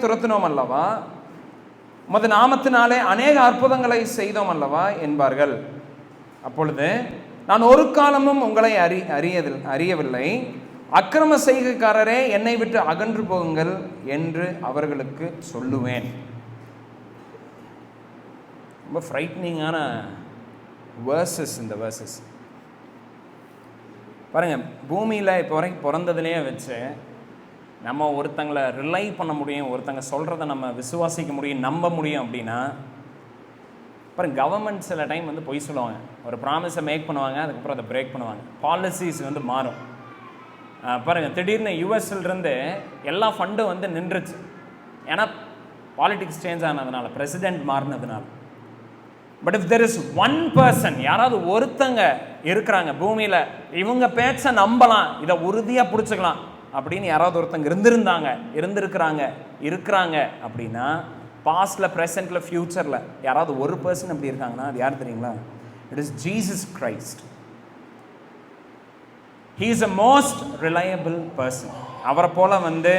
துரத்தினோம் அல்லவா, உமது நாமத்தினாலே அநேக அற்புதங்களை செய்தோம் அல்லவா என்பார்கள். அப்பொழுது நான் ஒரு காலமும் உங்களை அறியவில்லை, அக்கிரம செய்கைக்காரரே என்னை விட்டு அகன்று போகுங்கள் என்று அவர்களுக்கு சொல்லுவேன். ரொம்ப ஃப்ரைட்னிங்கான வேர்சஸ் இந்த வேர்சஸ் பாருங்க. பூமியில் இப்போ வரைக்கும் பிறந்ததுலேயே வச்சு நம்ம ஒருத்தங்களை ரிலை பண்ண முடியும், ஒருத்தங்க சொல்கிறத நம்ம விசுவாசிக்க முடியும், நம்ப முடியும் அப்படின்னா பாருங்க, கவர்மெண்ட் சில டைம் வந்து பொய் சொல்லுவாங்க, ஒரு ப்ராமிஸை மேக் பண்ணுவாங்க, அதுக்கப்புறம் அதை பிரேக் பண்ணுவாங்க, பாலிசிஸ் வந்து மாறும். பாருங்கள், திடீர்னு யூஎஸ்லேருந்து எல்லா ஃபண்டும் வந்து நின்றுச்சு, ஏன்னா பாலிட்டிக்ஸ் சேஞ்ச் ஆனதுனால, பிரசிடென்ட் மாறினதுனால. But if there is one person, யாராவது ஒருத்தங்க இருக்கிறாங்க பூமியில், இவங்க பேச்சை நம்பலாம், இதை உறுதியாக பிடிச்சிக்கலாம் அப்படின்னு யாராவது ஒருத்தங்க இருக்கிறாங்க அப்படின்னா, பாஸ்டில், ப்ரெசென்ட்டில், ஃப்யூச்சரில் யாராவது ஒரு பர்சன் அப்படி இருக்காங்கன்னா அது யார் தெரியுங்களா? It is Jesus Christ. He is a most reliable person. அவரை போல் வந்து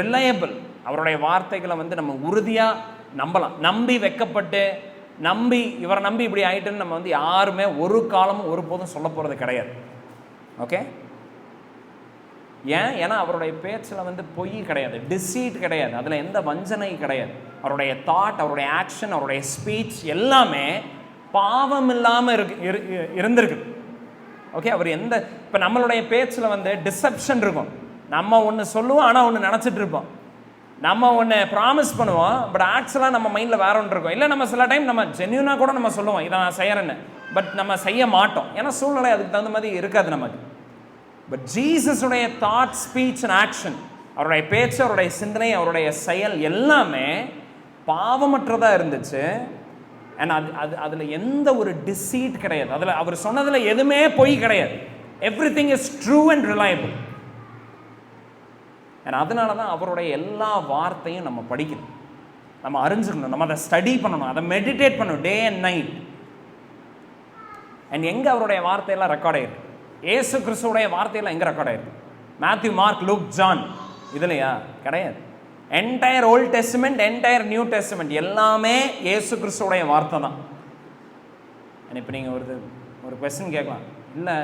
ரிலையபிள், அவருடைய வார்த்தைகளை வந்து நம்ம உறுதியாக நம்பலாம். நம்பி வைக்கப்பட்டு இவரை நம்பி இப்படி ஆகிட்டுன்னு நம்ம வந்து யாருமே ஒரு காலமும் ஒருபோதும் சொல்ல போகிறது கிடையாது. ஓகே, ஏன்னா அவருடைய பேச்சில் வந்து பொய் கிடையாது, டிசீட் கிடையாது, அதில் எந்த வஞ்சனை கிடையாது. அவருடைய தாட், அவருடைய ஆக்ஷன், அவருடைய ஸ்பீச் எல்லாமே பாவம் இல்லாமல் இருந்திருக்கு. ஓகே, அவர் இப்போ நம்மளுடைய பேச்சில் வந்து டிசெப்ஷன் இருக்கும். நம்ம ஒன்று சொல்லுவோம், ஆனால் ஒன்று நினச்சிட்டு இருப்போம். நம்ம ஒன்று ப்ராமிஸ் பண்ணுவோம், பட் ஆக்சுவலாக நம்ம மைண்டில் வேற ஒன்று இருக்கும். இல்லை, நம்ம சில டைம் நம்ம ஜென்யூனாக கூட நம்ம சொல்லுவோம் இதை நான் செய்கிறேன்னு, பட் நம்ம செய்ய மாட்டோம், ஏன்னா சூழ்நிலை அதுக்கு தகுந்த மாதிரி இருக்காது நமக்கு. பட் ஜீசஸுடைய தாட், ஸ்பீச் அண்ட் ஆக்ஷன், அவருடைய பேச்சு, அவருடைய சிந்தனை, அவருடைய செயல் எல்லாமே பாவமற்றதாக இருந்துச்சு. அண்ட் அதில் எந்த ஒரு டிசீட் கிடையாது, அதில் அவர் சொன்னதில் எதுவுமே பொய் கிடையாது. Everything is true and reliable. And அதனால தான் அவருடைய எல்லா வார்த்தையும் நம்ம படிக்கணும், நம்ம அறிஞ்சுக்கணும், நம்ம அதை ஸ்டடி பண்ணணும், அதை மெடிடேட் பண்ணணும் டே அண்ட் நைட். அண்ட் எங்கே அவருடைய வார்த்தையெல்லாம் ரெக்கார்ட் ஆயிருக்கு? ஏசு கிறிஸ்துவோடைய வார்த்தையெல்லாம் எங்கே ரெக்கார்ட் ஆயிருக்கு? மேத்யூ, மார்க், லூக், ஜான், இதுலையா? கிடையாது. Entire old testament, entire new testament எல்லாமே ஏசு கிறிஸ்துவோடைய வார்த்தை தான். இப்போ நீங்கள் ஒரு கொஸ்டின் கேட்கலாம், இல்லை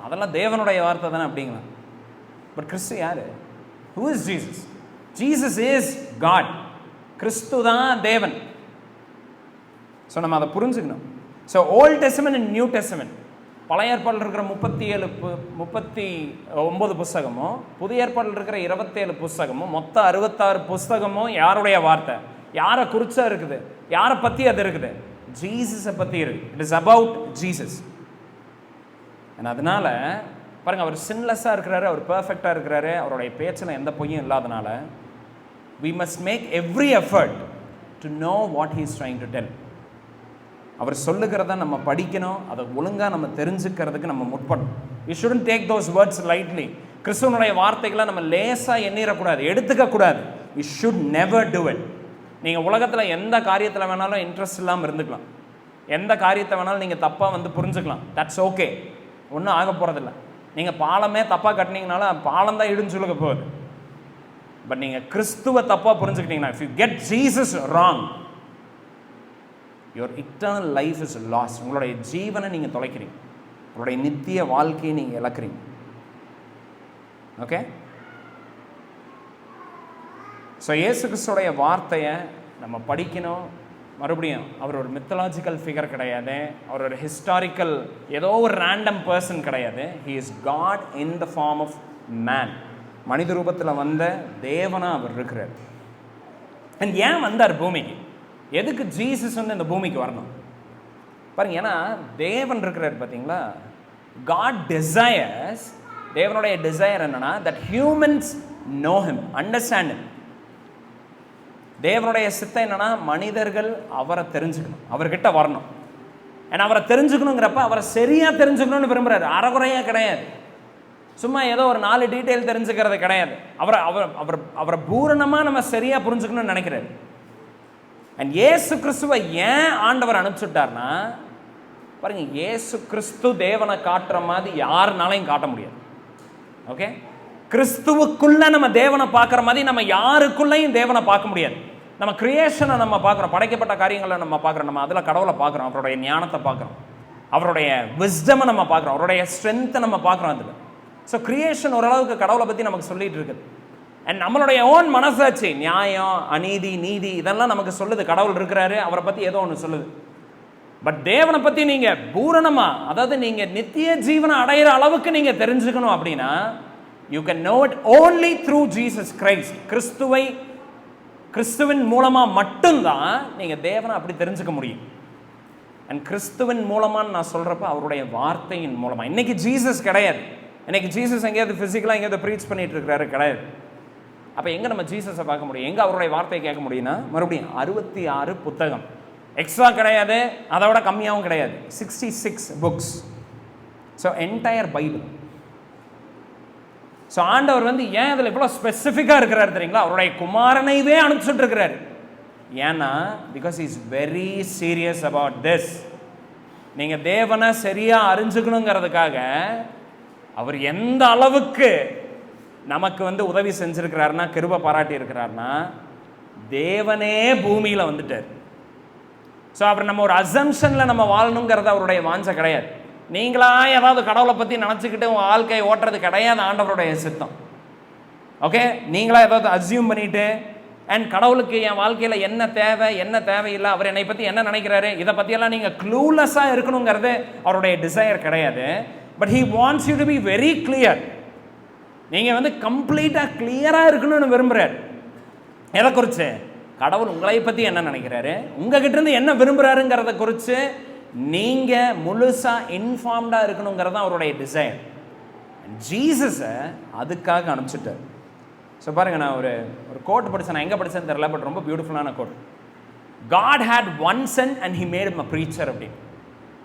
அதெல்லாம் தேவனுடைய வார்த்தை தானே அப்படிங்களா? பட் கிறிஸ்து யார்? Who is Jesus? Jesus is God. கிறிஸ்து தான் தேவன். ஸோ நம்ம அதை புரிஞ்சுக்கணும். So volt testament and new testament, பழைய ஏற்பாடில் இருக்கிற 39 புஸ்தகமும், புதிய ஏற்பாடில் இருக்கிற 27 புஸ்தகமும், மொத்தம் 66 புஸ்தகமும் யாருடைய வார்த்தை? யாரை குறிச்சா இருக்குது? யாரை பற்றி அது இருக்குது? ஜீசஸை பற்றி இருக்கு. It is about Jesus. அதனால பாருங்கள், அவர் சின்லெஸ்ஸாக இருக்கிறாரு, அவர் பர்ஃபெக்டாக இருக்கிறாரு, அவருடைய பேச்சில் எந்த பொய்யும் இல்லாதனால we must make every effort to know what he is trying to tell. அவர் சொல்லுகிறத நம்ம படிக்கணும், அதை ஒழுங்காக நம்ம தெரிஞ்சுக்கிறதுக்கு நம்ம முற்படணும். we shouldn't take those words lightly. கிறிஸ்துவனுடைய வார்த்தைகளை நம்ம லேசாக எண்ணிடக்கூடாது, எடுத்துக்கக்கூடாது. we should never do it. நீங்கள் உலகத்தில் எந்த காரியத்தில் வேணாலும் இன்ட்ரெஸ்ட் இல்லாமல் இருந்துக்கலாம், எந்த காரியத்தை வேணாலும் நீங்கள் தப்பாக வந்து புரிஞ்சுக்கலாம், தட்ஸ் ஓகே, ஒன்றும் ஆக போகிறதில்ல. நீங்கள் பாலமே தப்பாக கட்டினீங்கனால பாலம் தான் இடுன்னு சொல்லுங்க போகுது. பட் நீங்கள் கிறிஸ்துவை தப்பாக புரிஞ்சுக்கிட்டீங்கன்னா, if you get Jesus wrong, your eternal life is lost. உங்களுடைய ஜீவனை நீங்கள் தொலைக்கிறீங்க, உங்களுடைய நித்திய வாழ்க்கையை நீங்கள் இழக்கிறீங்க. ஓகே, ஸோ இயேசு கிறிஸ்துவோடைய வார்த்தையை நம்ம படிக்கணும். மறுபடியும் அவர் ஒரு மித்தலாஜிக்கல் ஃபிகர் கிடையாது, அவர் ஒரு ஹிஸ்டாரிக்கல் ஏதோ ஒரு ரேண்டம் பர்சன் கிடையாது. He is God in the form of man. மனித ரூபத்தில் வந்த தேவனாக அவர் இருக்கிறார். அண்ட் ஏன் வந்தார் பூமிக்கு? எதுக்கு ஜீசஸ் வந்து இந்த பூமிக்கு வரணும் பாருங்க? ஏன்னா தேவன் இருக்கிறார் பார்த்தீங்களா? காட் டிசையர்ஸ், தேவனுடைய டிசையர் என்னன்னா that humans know him, understand him. தேவனுடைய சித்தம் என்னன்னா மனிதர்கள் அவரை தெரிஞ்சுக்கணும், அவர்கிட்ட வரணும். ஏன்னா அவரை தெரிஞ்சுக்கணுங்கிறப்ப அவரை சரியா தெரிஞ்சுக்கணும்னு விரும்புறாரு, அறகுறையாக கிடையாது. சும்மா ஏதோ ஒரு 4 டீட்டெயில் தெரிஞ்சுக்கிறது கிடையாது. அவரை பூரணமாக நம்ம சரியா புரிஞ்சுக்கணும்னு நினைக்கிறாரு. அண்ட் இயேசு கிறிஸ்துவை ஏன் ஆண்டவர் அனுப்பிச்சுட்டார்னா பாருங்க, இயேசு கிறிஸ்து தேவனை காட்டுற மாதிரி யாருனாலையும் காட்ட முடியாது. ஓகே, கிறிஸ்துவுக்குள்ள நம்ம தேவனை பார்க்குற மாதிரி நம்ம யாருக்குள்ளேயும் தேவனை பார்க்க முடியாது. நம்ம கிரியேஷனை நம்ம பார்க்குறோம், படைக்கப்பட்ட காரியங்களை நம்ம பார்க்குறோம், நம்ம அதில் கடவுளை பார்க்குறோம், அவருடைய ஞானத்தை பார்க்குறோம், அவருடைய விஸ்டமை நம்ம பார்க்குறோம், அவருடைய ஸ்ட்ரென்த்தை நம்ம பார்க்குறோம் அதில். ஸோ கிரியேஷன் ஓரளவுக்கு கடவுளை பற்றி நமக்கு சொல்லிட்டு இருக்குது. அண்ட் நம்மளுடைய ஓன் மனசாட்சி, நியாயம், அநீதி, நீதி, இதெல்லாம் நமக்கு சொல்லுது கடவுள் இருக்கிறாரு, அவரை பற்றி ஏதோ ஒன்று சொல்லுது. பட் தேவனை பற்றி நீங்கள் பூரணமா, அதாவது நீங்கள் நித்திய ஜீவனை அடையிற அளவுக்கு நீங்கள் தெரிஞ்சுக்கணும் அப்படின்னா, you can know it only through Jesus Christ. கிறிஸ்துவின் மூலமாக மட்டும்தான் நீங்கள் தேவனை அப்படி தெரிஞ்சுக்க முடியும். அண்ட் கிறிஸ்துவின் மூலமான்னு நான் சொல்கிறப்ப அவருடைய வார்த்தையின் மூலமாக. இன்னைக்கு ஜீசஸ் கிடையாது, இன்னைக்கு ஜீசஸ் எங்கேயாவது ஃபிசிக்கலாக எங்கேயாவது ப்ரீச் பண்ணிட்டு இருக்கிறாரு கிடையாது. அப்போ எங்கே நம்ம ஜீசஸை பார்க்க முடியும், எங்கே அவருடைய வார்த்தையை கேட்க முடியும்னா, மறுபடியும் 66 புத்தகம் எக்ஸ்ட்ரா கிடையாது, அதை விட கம்மியாகவும் கிடையாது, 66 books. So entire Bible. So ஆண்டவர் வந்து ஏன் அதில் இவ்வளோ ஸ்பெசிஃபிக்காக இருக்கிறாரு தெரியுங்களா? அவருடைய குமாரனைவே அனுப்பிச்சுட்டு இருக்கிறாரு. ஏன்னா because is very serious about this. நீங்கள் தேவனை சரியாக அறிஞ்சுக்கணுங்கிறதுக்காக அவர் எந்த அளவுக்கு நமக்கு வந்து உதவி செஞ்சிருக்கிறாருன்னா, கிருபை பாராட்டி இருக்கிறாருன்னா, தேவனே பூமியில் வந்துட்டார். ஸோ அப்புறம் நம்ம ஒரு அசம்ஷனில் நம்ம வாழணுங்கிறது அவருடைய வாஞ்சை கிடையாது. நீங்களா ஏதாவது கடவுளை பற்றி நினச்சிக்கிட்டு உங்கள் வாழ்க்கையை ஓட்டுறது கிடையாது ஆண்டவருடைய சித்தம். ஓகே, நீங்களா ஏதாவது அசியூம் பண்ணிட்டு அண்ட் கடவுளுக்கு என் வாழ்க்கையில் என்ன தேவை என்ன தேவையில்லை, அவர் என்னை பற்றி என்ன நினைக்கிறாரு, இதை பற்றியெல்லாம் நீங்கள் க்ளூலெஸ்ஸாக இருக்கணுங்கிறது அவருடைய டிசையர் கிடையாது. But he wants you to be very clear. நீங்கள் வந்து கம்ப்ளீட்டாக கிளியராக இருக்கணும்னு விரும்புகிறார். எதை குறித்து? கடவுள் உங்களை பற்றி என்ன நினைக்கிறாரு, உங்ககிட்ட இருந்து என்ன விரும்புகிறாருங்கிறத குறித்து நீங்கள் முழுசாக இன்ஃபார்ம்டாக இருக்கணுங்கிறது தான் அவருடைய டிசைன். ஜீசஸை அதுக்காக அனுப்பிச்சிட்டார். ஸோ பாருங்கள், நான் ஒரு கோட் படித்தேன், நான் எங்கே படித்தேன்னு தெரியல, பட் ரொம்ப பியூட்டிஃபுல்லான code. God had one son and he made him a preacher அப்படின்னு.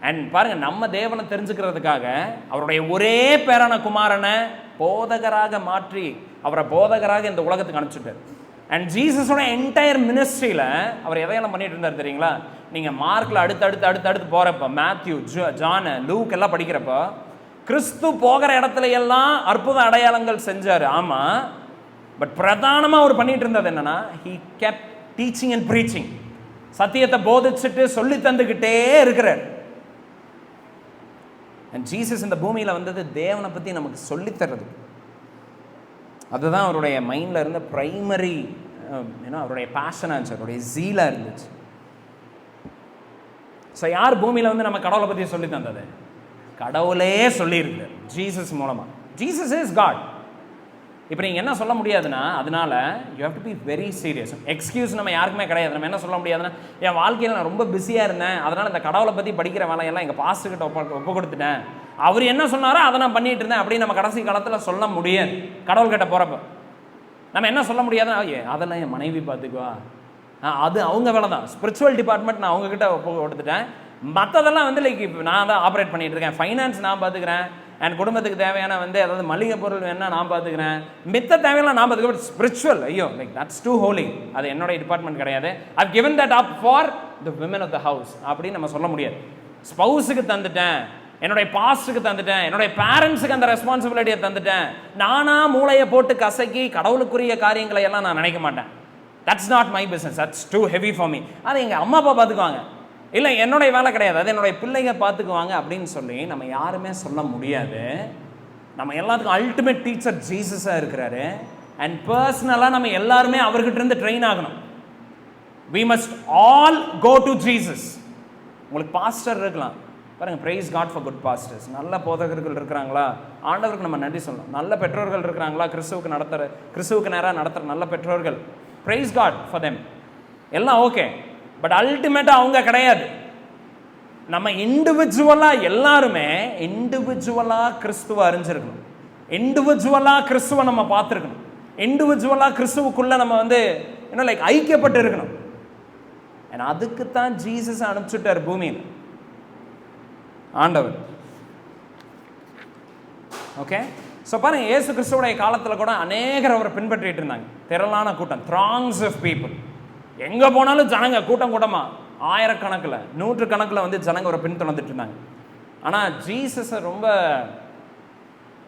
அண்ட் பாருங்கள், நம்ம தேவனை தெரிஞ்சுக்கிறதுக்காக அவருடைய ஒரே பேரான குமாரனை போதகராக மாற்றி அவரை போதகராக இந்த உலகத்துக்கு அனுப்பிச்சுட்டார். அண்ட் ஜீசஸோட என்டையர் மினிஸ்ட்ரியில் அவர் எதையெல்லாம் பண்ணிட்டு இருந்தார் தெரியுங்களா? நீங்கள் மார்க்கில் அடுத்து போகிறப்ப, மேத்யூ, ஜான், லூக் எல்லாம் படிக்கிறப்ப, கிறிஸ்து போகிற இடத்துல எல்லாம் அற்புத அடையாளங்கள் செஞ்சார். ஆமாம், பட் பிரதானமாக அவர் பண்ணிட்டு இருந்தது என்னன்னா, he kept teaching and preaching. சத்தியத்தை போதிச்சுட்டு சொல்லி தந்துக்கிட்டே இருக்கிறார். அண்ட் ஜீசஸ் இந்த பூமியில் வந்தது தேவனை பற்றி நமக்கு சொல்லித்தர்றது. அதுதான் அவருடைய மைண்டில் இருந்த ப்ரைமரி அவருடைய பேஷனாக இருந்துச்சு, அவருடைய ஜீலாக இருந்துச்சு. ஸோ யார் பூமியில் வந்து நம்ம கடவுளை பற்றி சொல்லி தந்தது? கடவுளே சொல்லியிருக்கார் ஜீசஸ் மூலமாக. Jesus is God. இப்போ நீங்கள் என்ன சொல்ல முடியாதுன்னா, அதனால you have to be very serious. Excuse நம்ம யாருக்குமே கிடையாது. நம்ம என்ன சொல்ல முடியாதுன்னா, என் வாழ்க்கையில் நான் ரொம்ப பிஸியாக இருந்தேன், அதனால் இந்த கடவுளை பற்றி படிக்கிற வேலையெல்லாம் எங்கள் பாஸ்டர்கிட்ட ஒப்பு கொடுத்துட்டேன், அவர் என்ன சொன்னாரோ அதை நான் பண்ணிட்டு இருந்தேன் அப்படின்னு நம்ம கடைசி காலத்தில் சொல்ல முடியாது. கடவுள்கிட்ட போகிறப்ப நம்ம என்ன சொல்ல முடியாதுன்னா, அதெல்லாம் என் மனைவி பார்த்துக்குவா, அது அவங்க வேலை தான், ஸ்பிரிச்சுவல் டிபார்ட்மெண்ட் நான் அவங்கக்கிட்ட ஒப்பு கொடுத்துட்டேன், மற்றதெல்லாம் வந்து லைக் இப்போ நான் தான் ஆப்ரேட் பண்ணிட்டு இருக்கேன், ஃபைனான்ஸ் நான் பார்த்துக்கிறேன், என் குடும்பத்துக்கு தேவையான வந்து அதாவது மளிகை பொருள் வேணா நான் பார்த்துக்கிறேன், மித்த தேவையெல்லாம் நான் பார்த்துக்கிறேன். ஸ்பிரிச்சுவல், ஐயோ லைக் தட்ஸ் டூ ஹோலி, அது என்னோட டிபார்ட்மெண்ட் கிடையாது, I've given that up for the women of the house அப்படின்னு நம்ம சொல்ல முடியாது. ஸ்பௌஸுக்கு தந்துட்டேன், என்னுடைய பாஸ்டுக்கு தந்துட்டேன், என்னுடைய பேரண்ட்ஸுக்கு அந்த ரெஸ்பான்சிபிலிட்டியை தந்துட்டேன், நானா மூளையை போட்டு கசக்கி கடவுளுக்குரிய காரியங்களை எல்லாம் நான் நினைக்க மாட்டேன். That's not my business, that's too heavy for me. அது எங்கள் அம்மா அப்பா பார்த்துக்குவாங்க, இல்லை என்னுடைய வேலை கிடையாது, அது என்னுடைய பிள்ளைங்க பார்த்துக்குவாங்க அப்படின்னு சொல்லி நம்ம யாருமே சொல்ல முடியாது. நம்ம எல்லாத்துக்கும் அல்டிமேட் டீச்சர் ஜீசஸாக இருக்கிறாரு. அண்ட் பர்சனலாக நம்ம எல்லாருமே அவர்கிட்ட இருந்து ட்ரெயின் ஆகணும். we must all go to Jesus. உங்களுக்கு பாஸ்டர் இருக்கலாம் பாருங்கள், praise God for good pastors. நல்ல போதகர்கள் இருக்கிறாங்களா, ஆண்டவருக்கு நம்ம நன்றி சொல்லணும். நல்ல பெற்றோர்கள் இருக்கிறாங்களா, கிறிஸ்துவுக்கு நேராக நடத்துகிற நல்ல பெற்றோர்கள், praise God for them. எல்லாம் ஓகே, பட் அல்டிமேட்டாக அவங்க கிடையாது. நம்ம இண்டிவிஜுவலாக எல்லாருமே இண்டிவிஜுவலாக கிறிஸ்துவ அறிஞ்சிருக்கணும், இண்டிவிஜுவலாக கிறிஸ்துவ நம்ம பார்த்துருக்கணும், இண்டிவிஜுவலாக கிறிஸ்துவுக்குள்ளே நம்ம வந்து இன்னும் லைக் ஐக்கியப்பட்டு இருக்கணும். ஏன்னா அதுக்கு தான் ஜீசஸ் அனுப்பிச்சுட்டார் பூமியில் ஆண்டவர். ஓகே, ஸோ பாருங்க, இயேசு கிறிஸ்துவோடைய காலத்தில் கூட அநேகர் அவரை பின்பற்றிட்டு இருந்தாங்க. திரளான கூட்டம், throngs of people. எங்கே போனாலும் ஜனங்க கூட்டம் கூட்டமாக, ஆயிரக்கணக்கில் நூற்றுக்கணக்கில் வந்து ஜனங்க அவரை பின்தொடர்ந்துட்டு இருந்தாங்க. ஆனால் ஜீசஸை ரொம்ப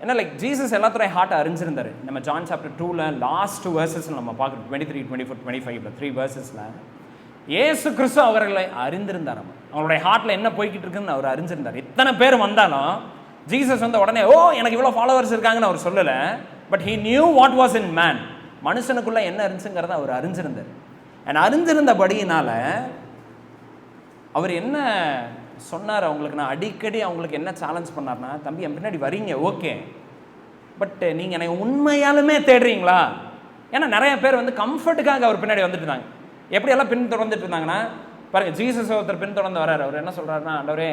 ஏன்னா லைக் ஜீசஸ் எல்லாத்துடைய ஹார்ட்டை அறிஞ்சிருந்தார். நம்ம ஜான் சாப்டர் 2ல லாஸ்ட் வேர்சஸ் நம்ம பார்க்குறோம், 23, 24, 25 3 வேர்சஸில் இயேசு கிறிஸ்து அவர்களை அறிந்திருந்தார். அவருடைய ஹார்ட்டில் என்ன போய்கிட்டு இருக்குன்னு அவர் அறிஞ்சிருந்தார். இத்தனை பேர் வந்தாலும் ஜீசஸ் வந்து உடனே ஓ எனக்கு இவ்வளோ ஃபாலோவர்ஸ் இருக்காங்கன்னு அவர் சொல்லலை. But he knew what was in man, மனுஷனுக்குள்ளே என்ன இருந்துச்சுங்கிறத அவர் அறிஞ்சிருந்தார். அண்ட் அறிஞ்சிருந்தபடியினால அவர் என்ன சொன்னார் அவங்களுக்கு, நான் அடிக்கடி அவங்களுக்கு என்ன சேலஞ்ச் பண்ணார்னா, தம்பி என் பின்னாடி வரீங்க ஓகே, பட் நீங்கள் என்னை உண்மையாலுமே தேடுறீங்களா? ஏன்னா நிறைய பேர் வந்து கம்ஃபர்ட்டுக்காக அவர் பின்னாடி வந்துட்டு இருந்தாங்க. எப்படியெல்லாம் பின் தொடர்ந்துட்டு இருந்தாங்கன்னா பாருங்கள், ஜீசஸ் ஒருத்தர் பின் தொடர்ந்து வர்றாரு. அவர் என்ன சொல்கிறாருன்னா, ஆண்டவரே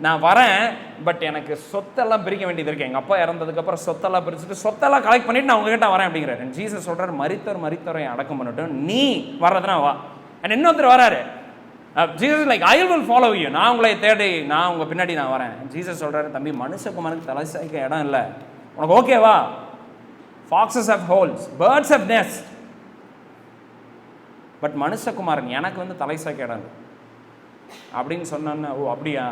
நான் வரேன், பட் எனக்கு சொத்தெல்லாம் பிரிக்க வேண்டியது இருக்கு, எங்கள் அப்பா இறந்ததுக்கப்புறம் சொத்தெல்லாம் பிரிச்சுட்டு சொத்தெல்லாம் கலெக்ட் பண்ணிட்டு நான் உங்ககிட்ட வரேன் அப்படிங்கிறாரு. ஜீசஸ் சொல்கிறார், மரித்தவரை அடக்கம் பண்ணட்டும், நீ வர்றதுனா வா. அண்ட் இன்னொருத்தர் வராரு, Jesus like I will follow you, நான் உங்களை தேடி நான் உங்கள் பின்னாடி நான் வரேன். ஜீசஸ் சொல்கிறாரு, தம்பி மனுஷகுமாருக்கு தலை சாய்க்க இடம் இல்லை, உனக்கு ஓகேவா? Foxes have holes, birds have nest, but மனுஷகுமாரன் எனக்கு வந்து தலை சாய்க்க இடம் இல்லை அப்படின்னு சொன்னான்னு, ஓ அப்படியா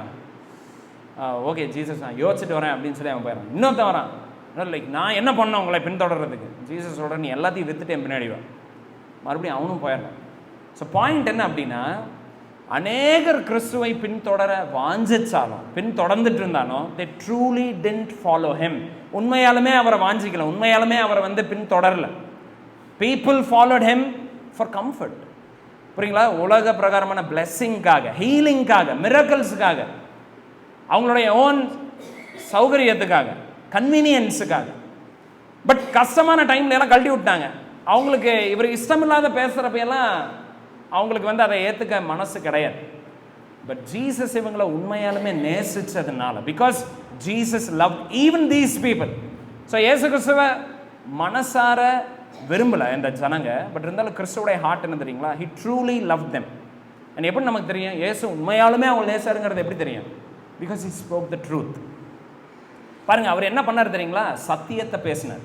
ஓகே ஜீசஸ் நான் யோசிச்சுட்டு வரேன் அப்படின்னு சொல்லி அவன் போயிடறான். இன்னொருத்தன் வரான், லைக் நான் என்ன பண்ணேன் உங்களை பின்தொடர்றதுக்கு? ஜீசஸ் சொல்கிறேன், நீ எல்லாத்தையும் வித்துட்டு என் பின்னாடி வா. மறுபடியும் அவனும் போயிடுறான். ஸோ பாயிண்ட் என்ன அப்படின்னா, அநேகர் கிறிஸ்துவை பின்தொடர வாஞ்சிச்சாலும் பின்தொடர்ந்துட்டு இருந்தாலும் they truly didn't follow him. உண்மையாலுமே அவரை வாஞ்சிக்கல, உண்மையாலுமே அவரை வந்து பின்தொடரல. people followed him for comfort. புரியுங்களா? உலக பிரகாரமான பிளெஸ்ஸிங்காக, ஹீலிங்காக, மிரக்கல்ஸுக்காக, அவங்களுடைய ஓன் சௌகரியத்துக்காக, கன்வீனியன்ஸுக்காக. பட் கஷ்டமான டைம்ல எல்லாம் கழட்டி விட்டாங்க. அவங்களுக்கு இவர் இஷ்டமில்லாத பேசுகிறப்பெல்லாம் அவங்களுக்கு வந்து அதை ஏற்றுக்க மனசு கிடையாது. பட் ஜீசஸ் இவங்களை உண்மையாலுமே நேசிச்சதுனால, because Jesus love even these people. So Yesu கிறிஸ்துவ மனசார விரும்பலை இந்த ஜனங்க, பட் இருந்தாலும் கிறிஸ்துவோடைய ஹார்ட் என்ன தெரியுங்களா? He truly love them. And எப்படி நமக்கு தெரியும் இயேசு உண்மையாலுமே அவங்க நேசாருங்கிறது எப்படி தெரியும்? Because he spoke the truth. பாருங்க, அவர் என்ன பண்ணார் தெரியுங்களா? சத்தியத்தை பேசினார்.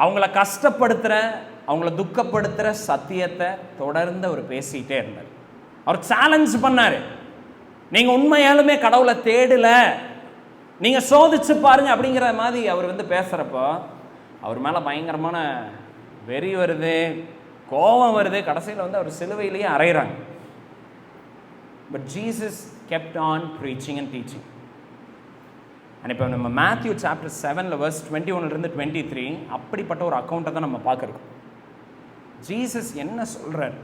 அவங்கள கஷ்டப்படுத்துகிற, அவங்கள துக்கப்படுத்துகிற சத்தியத்தை தொடர்ந்து அவர் பேசிகிட்டே இருந்தார். அவர் சேலஞ்ச் பண்ணார், நீங்கள் உண்மையாலுமே கடவுளை தேடல, நீங்கள் சோதிச்சு பாருங்க அப்படிங்கிற மாதிரி அவர் வந்து பேசுகிறப்போ அவர் மேலே பயங்கரமான வெறி வருது, கோபம் வருது. கடைசியில் வந்து அவர் சிலுவையிலேயே அறையிறாங்க. But Jesus kept on preaching and teaching. And இப்போ நம்ம மேத்யூ சாப்டர் 7 verse 21 23 அப்படிப்பட்ட ஒரு அக்கௌண்ட்டை தான் நம்ம பார்க்குறோம். ஜீசஸ் என்ன சொல்கிறார்,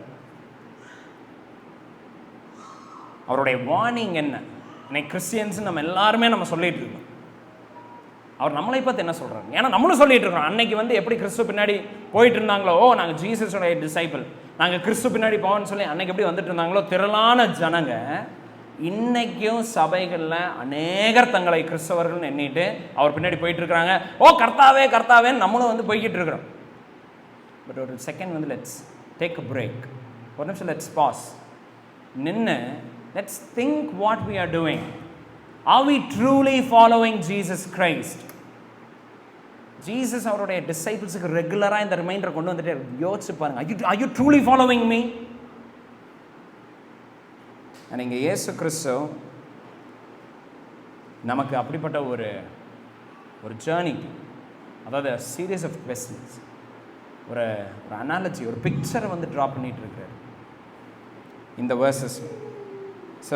அவருடைய வார்னிங் என்ன? இன்னைக்கு கிறிஸ்டியன்ஸ் நம்ம எல்லாருமே நம்ம சொல்லிட்டு இருக்கோம். அவர் நம்மளை பார்த்து என்ன சொல்கிறார்? ஏன்னா நம்மளும் சொல்லிட்டு இருக்கோம். அன்னைக்கு வந்து எப்படி கிறிஸ்து பின்னாடி போயிட்டு இருந்தாங்களோ, ஓ நாங்கள் ஜீசஸோடைய டிசைபிள், நாங்கள் கிறிஸ்து பின்னாடி போவோம்னு சொல்லி அன்னைக்கு எப்படி வந்துட்டு இருந்தாங்களோ திரளான ஜனங்க, இன்னைக்கும் சபைகளில் அநேகர் தங்களை கிறிஸ்தவர்கள் எண்ணிட்டு அவர் பின்னாடி போயிட்டு இருக்கிறாங்க. ஓ கர்த்தாவே கர்த்தாவேன்னு நம்மளும் வந்து போய்கிட்டு இருக்கிறோம். பட் ஒரு செகண்ட் வந்து லெட்ஸ் டேக் அ பிரேக். ஒரு நிமிஷம் லெட்ஸ் பாஸ், நின்று let's think what we are doing. Are we truly following Jesus Christ? Jesus அவருடைய டிசைபிள்ஸுக்கு ரெகுலராக இந்த ரிமைண்டரை கொண்டு வந்துட்டு யோசிச்சு பாருங்க, are you truly following me? இங்கே இயேசு கிறிஸ்து நமக்கு அப்படிப்பட்ட ஒரு ஜேர்னி, அதாவது சீரியஸ் ஆஃப் கொஸ்டின்ஸ், ஒரு அனாலஜி, ஒரு பிக்சரை வந்து ட்ரா பண்ணிட்டு இருக்கிறார் இந்த வேர்சஸ். ஸோ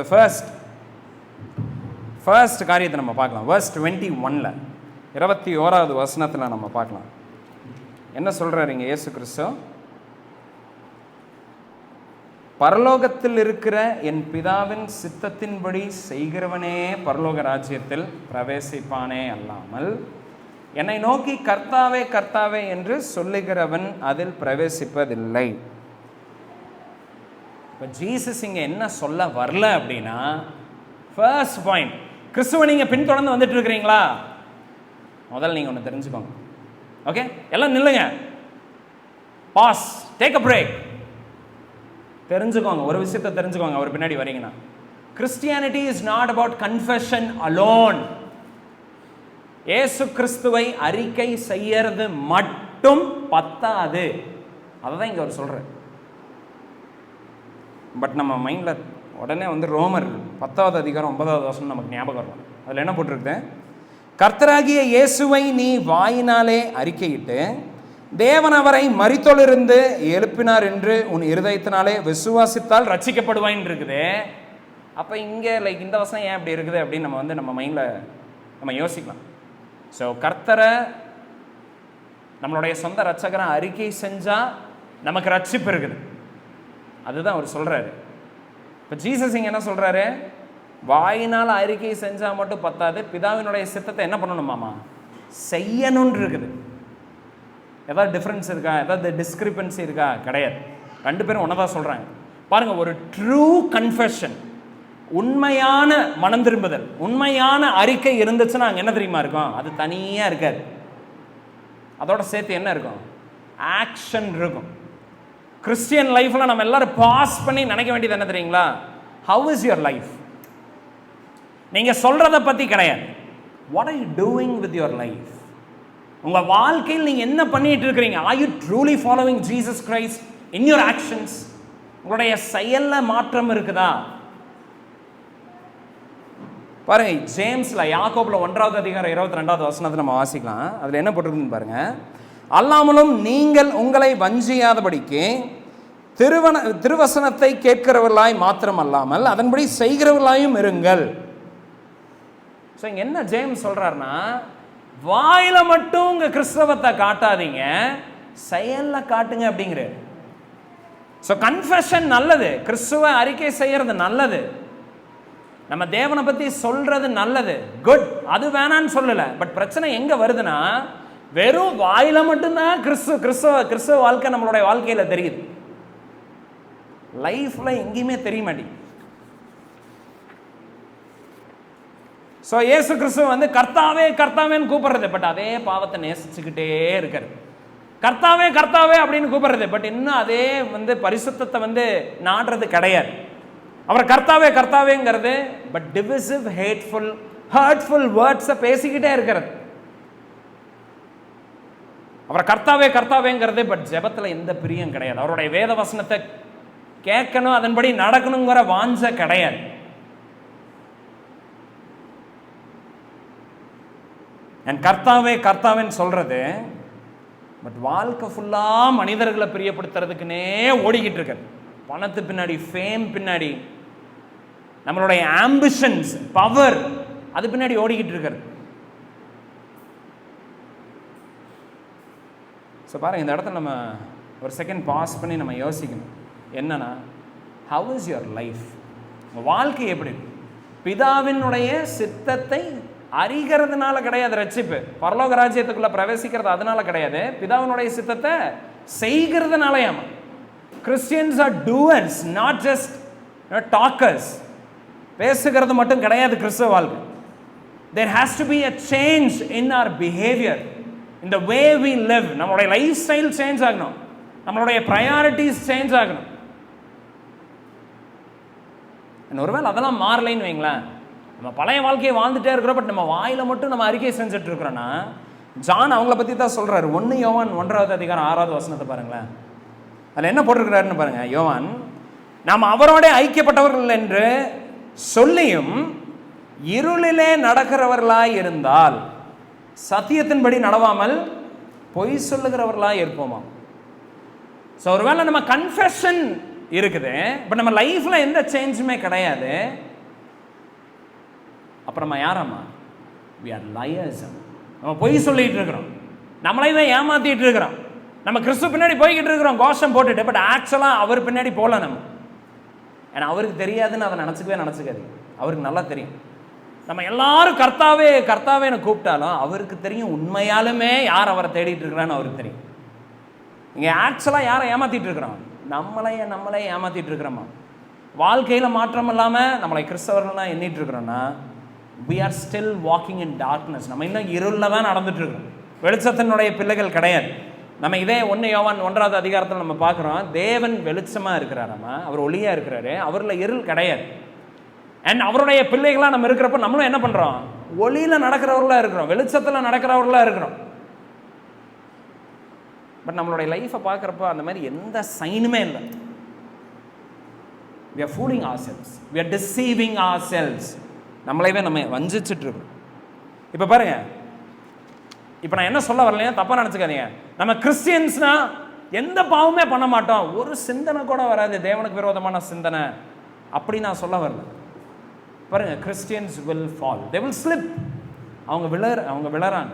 ஃபர்ஸ்ட் காரியத்தை நம்ம பார்க்கலாம். verse 21 21வது வசனத்தில் நம்ம பார்க்கலாம். என்ன சொல்றாரு இங்கே இயேசு கிறிஸ்து? பரலோகத்தில் இருக்கிற என் பிதாவின் சித்தத்தின்படி செய்கிறவனே பரலோக ராஜ்யத்தில் பிரவேசிப்பானே அல்லாமல் என்னை நோக்கி கர்த்தாவே கர்த்தாவே என்று சொல்லுகிறவன் அதில் பிரவேசிப்பதில்லை. இப்போ ஜீசஸ் இங்கே என்ன சொல்ல வரல அப்படின்னா, ஃபர்ஸ்ட் பாயிண்ட், கிறிஸ்துவை நீங்கள் பின்தொடர்ந்து வந்துட்டு இருக்கிறீங்களா? முதல்ல நீங்கள் ஒன்று தெரிஞ்சுக்கோங்க. ஓகே, எல்லாம் நில்லுங்க, பாஸ், டேக் அ பிரேக். தெரிஞ்சுக்கோங்க, ஒரு விஷயத்தை தெரிஞ்சுக்கோங்க. அவர் பின்னாடி வரீங்கன்னா, Christianity is not about confession alone. இயேசு கிறிஸ்துவை அறிக்கை செய்யறது மட்டும் பத்தாது. அதுதான் இங்க அவர் சொல்றார். பட் நம்ம மைண்டில் உடனே வந்து ரோமர் 10வது அதிகாரம் 9வது வசனம் நமக்கு ஞாபகம் வரும். அதில் என்ன போட்டிருக்கு? கர்த்தராகிய இயேசுவை நீ வாயினாலே அறிக்கையிட்டு தேவன் அவரை மரித்தோலிருந்து எழுப்பினார் என்று உன் இருதயத்தினாலே விசுவாசித்தால் ரட்சிக்கப்படுவாயின்னு இருக்குது. அப்போ இங்கே இந்த வசனம் ஏன் அப்படி இருக்குது அப்படின்னு நம்ம மைண்டில் நம்ம யோசிக்கலாம். ஸோ கர்த்தரை நம்மளுடைய சொந்த ரட்சகரை அறிக்கை செஞ்சால் நமக்கு ரட்சிப்பு இருக்குது. அதுதான் அவர் சொல்கிறாரு. இப்போ ஜீசஸ் இங்கே என்ன சொல்கிறாரு? வாயினால் அறிக்கை செஞ்சால் மட்டும் பத்தாது, பிதாவினுடைய சித்தத்தை என்ன பண்ணணுமாமா? செய்யணும்னு இருக்குது. ஏதாவது டிஃப்ரென்ஸ் இருக்கா? ஏதாவது டிஸ்கிரிப்பன்சி இருக்கா? கிடையாது. ரெண்டு பேரும் ஒன்றதான் சொல்கிறாங்க. பாருங்கள், ஒரு ட்ரூ கன்ஃபெஷன், உண்மையான மனம் திரும்புதல், உண்மையான அறிக்கை இருந்துச்சுன்னா அங்கே என்ன தெரியுமா இருக்கும்? அது தனியாக இருக்காது. அதோட சேர்த்து என்ன இருக்கும்? ஆக்ஷன் இருக்கும். கிறிஸ்டியன் லைஃப்பில் நம்ம எல்லாரும் பாஸ் பண்ணி நினைக்க வேண்டியது என்ன தெரியுங்களா? How is your life? நீங்கள் சொல்கிறத பற்றி கிடையாது. What are you doing with your life? உங்கள் வாழ்க்கையில் நீங்கள் என்ன பண்ணிட்டு இருக்கிறீங்க? Are you truly following Jesus Christ in your actions? உங்களுடைய செயலில் மாற்றம் இருக்குதா? பாருங்க, ஜேம்ஸில் யாக்கோபில் 1வது அதிகாரம் 22வது வசனத்தை நம்ம வாசிக்கலாம். அதில் என்ன போட்டிருக்குன்னு பாருங்க. அல்லாமலும் நீங்கள் உங்களை வஞ்சியாதபடிக்கு திருவசனத்தை கேட்கிறவர்களாய் மாத்திரம் அல்லாமல் அதன்படி செய்கிறவர்களாயும் இருங்கள். ஸோ இங்கே என்ன ஜேம்ஸ் சொல்றாருன்னா, வாயில மட்டும் உங்க கிறிஸ்தவத்தை காட்டாதீங்க, செயல்ல காட்டுங்க அப்படிங்கிறார். ஸோ கன்ஃபெஷன் நல்லது, கிறிஸ்துவ அறிக்கை செய்யறது நல்லது, நம்ம தேவனை பத்தி சொல்றது நல்லது, குட், அது வேணான்னு சொல்லல. பட் பிரச்சனை எங்க வருதுன்னா, வெறும் வாயில மட்டும்தான் கிறிஸ்துவ வாழ்க்கை நம்மளுடைய வாழ்க்கையில தெரியுது, லைஃப்ல எங்கேயுமே தெரிய மாட்டேங்குது. ஸோ இயேசு கிறிஸ்துவ வந்து கர்த்தாவே கர்த்தாவேன்னு கூப்பிடுறது, பட் அதே பாவத்தை நேசிச்சுக்கிட்டே இருக்காரு. கர்த்தாவே கர்த்தாவே அப்படின்னு கூப்பிடுறது, பட் இன்னும் அதே பரிசுத்தத்தை நாடுறது கிடையாது. அவர் கர்த்தாவே கர்த்தாவேங்கிறது, பட் டிவிசிவ், ஹேட்ஃபுல், ஹர்ட்ஃபுல் வேர்ட்ஸை பேசிக்கிட்டே இருக்கிறது. அவர் கர்த்தாவே கர்த்தாவேங்கிறது, பட் ஜெபத்தில் எந்த பிரியம் கிடையாது. அவருடைய வேத வசனத்தை கேட்கணும், அதன்படி நடக்கணுங்கிற வாஞ்ச கிடையாது. என் கர்த்தாவே கர்த்தாவேன்னு சொல்றது, பட் வாழ்க்கை ஃபுல்லா மனிதர்களை பிரியப்படுத்துறதுக்குன்னே ஓடிக்கிட்டு இருக்க, பணத்து பின்னாடி, ஃபேம் பின்னாடி, நம்மளுடைய ஆம்பிஷன்ஸ், பவர், அது பின்னாடி ஓடிக்கிட்டு இருக்கிறது. ஸோ பாருங்க, இந்த இடத்துல நம்ம ஒரு செகண்ட் பாஸ் பண்ணி நம்ம யோசிக்கணும். என்னன்னா, ஹவ் இஸ் யுவர் லைஃப்? உங்கள் வாழ்க்கை எப்படி? பிதாவினுடைய சித்தத்தை அறிகிறதுனால கிடையாது ரட்சிப்பு, பரலோக ராஜ்யத்துக்குள்ள பிரவேசிக்கிறது அதனால கிடையாது, பிதாவினுடைய சித்தத்தை செய்கிறதுனாலயாமா. Christians are doers, not just talkers. பேசுகிறது மட்டும் கிடையாது கிறிஸ்தவ வாழ்க்கை. There has to be a change in our behavior, in the way we live. நம்மளுடைய லைஃப் ஸ்டைல் சேஞ்ச் ஆகணும், நம்மளுடைய ப்ரையாரிட்டிஸ் சேஞ்ச் ஆகணும். ஒருவேளை அதெல்லாம் மாறலைன்னு வைங்களேன், நம்ம பழைய வாழ்க்கையை வாழ்ந்துட்டே இருக்கிறோம், பட் நம்ம வாயில மட்டும் நம்ம அறிக்கை செஞ்சுட்டு இருக்கிறோன்னா, ஜான் அவங்கள பற்றி தான் சொல்றாரு. 1 யோவான் 1வது அதிகாரம் 6வது வசனத்தை பாருங்களேன். அதில் என்ன போட்டிருக்கிறாருன்னு பாருங்க. யோவான், நாம் அவரோட ஐக்கியப்பட்டவர்கள் என்று சொல்லியும் இருளிலே நடக்கிறவர்களாய் இருந்தால் சத்தியத்தின்படி நடவாமல் பொய் சொல்லுகிறவர்களாய் இருப்போமா. ஸோ ஒருவேளை நம்ம கன்ஃபெஷன் இருக்குது, பட் நம்ம லைஃப்ல எந்த சேஞ்சுமே கிடையாது, அப்புறம் நம்ம யாராமா? we are liars. நம்ம பொய் சொல்லிட்டு இருக்கிறோம், நம்மளே தான் ஏமாத்திட்டு இருக்கிறோம். நம்ம கிறிஸ்து பின்னாடி போய்கிட்டு இருக்கிறோம் கோஷம் போட்டுட்டு, பட் ஆக்சுவலாக அவர் பின்னாடி போகல நம்ம. ஏன்னா அவருக்கு தெரியாதுன்னு அதை நினச்சிக்காது, அவருக்கு நல்லா தெரியும். நம்ம எல்லாரும் கர்த்தாவே கர்த்தாவேன்னு கூப்பிட்டாலும் அவருக்கு தெரியும் உண்மையாலுமே யார் அவரை தேடிட்டு இருக்கிறான்னு அவருக்கு தெரியும். இங்கே ஆக்சுவலாக யாரை ஏமாத்திட்டு இருக்கிறோம்? நம்மளே ஏமாத்திட்டு இருக்கிறோமா? வாழ்க்கையில் மாற்றம் இல்லாமல் நம்மளை கிறிஸ்தவர்கள்லாம் எண்ணிட்டு இருக்கிறோன்னா, we are still walking in darkness. நம்ம இன்னும் இருளில் தான் நடந்துட்டு இருக்கிறோம், வெளிச்சத்தினுடைய பிள்ளைகள் கிடையாது. நம்ம இதே 1 யோவான் 1வது அதிகாரத்தில் நம்ம பார்க்குறோம், தேவன் வெளிச்சமாக இருக்கிறாராமா, அவர் ஒளியாக இருக்கிறாரு, அவரில் இருள் கிடையாது. அண்ட் அவருடைய பிள்ளைகளாக நம்ம இருக்கிறப்ப நம்மளும் என்ன பண்ணுறோம்? ஒளியில் நடக்கிறவர்களாக இருக்கிறோம், வெளிச்சத்தில் நடக்கிறவர்களாக இருக்கிறோம். பட் நம்மளுடைய லைஃப்பை பார்க்குறப்ப அந்த மாதிரி எந்த சைனுமே இல்லை. we are fooling ourselves, we are deceiving ourselves. நம்மளைவே நம்ம வஞ்சிச்சுட்டு இருக்கோம். இப்போ பாருங்க, இப்போ நான் என்ன சொல்ல வரலையா, தப்பா நினச்சிக்காதீங்க. நம்ம கிறிஸ்டியன்ஸ்னா எந்த பாவமே பண்ண மாட்டோம், ஒரு சிந்தனை கூட வராது தேவனுக்கு விரோதமான சிந்தனை, அப்படி நான் சொல்ல வரல. பாருங்க, Christians will fall, they will slip. அவங்க விழறாங்க.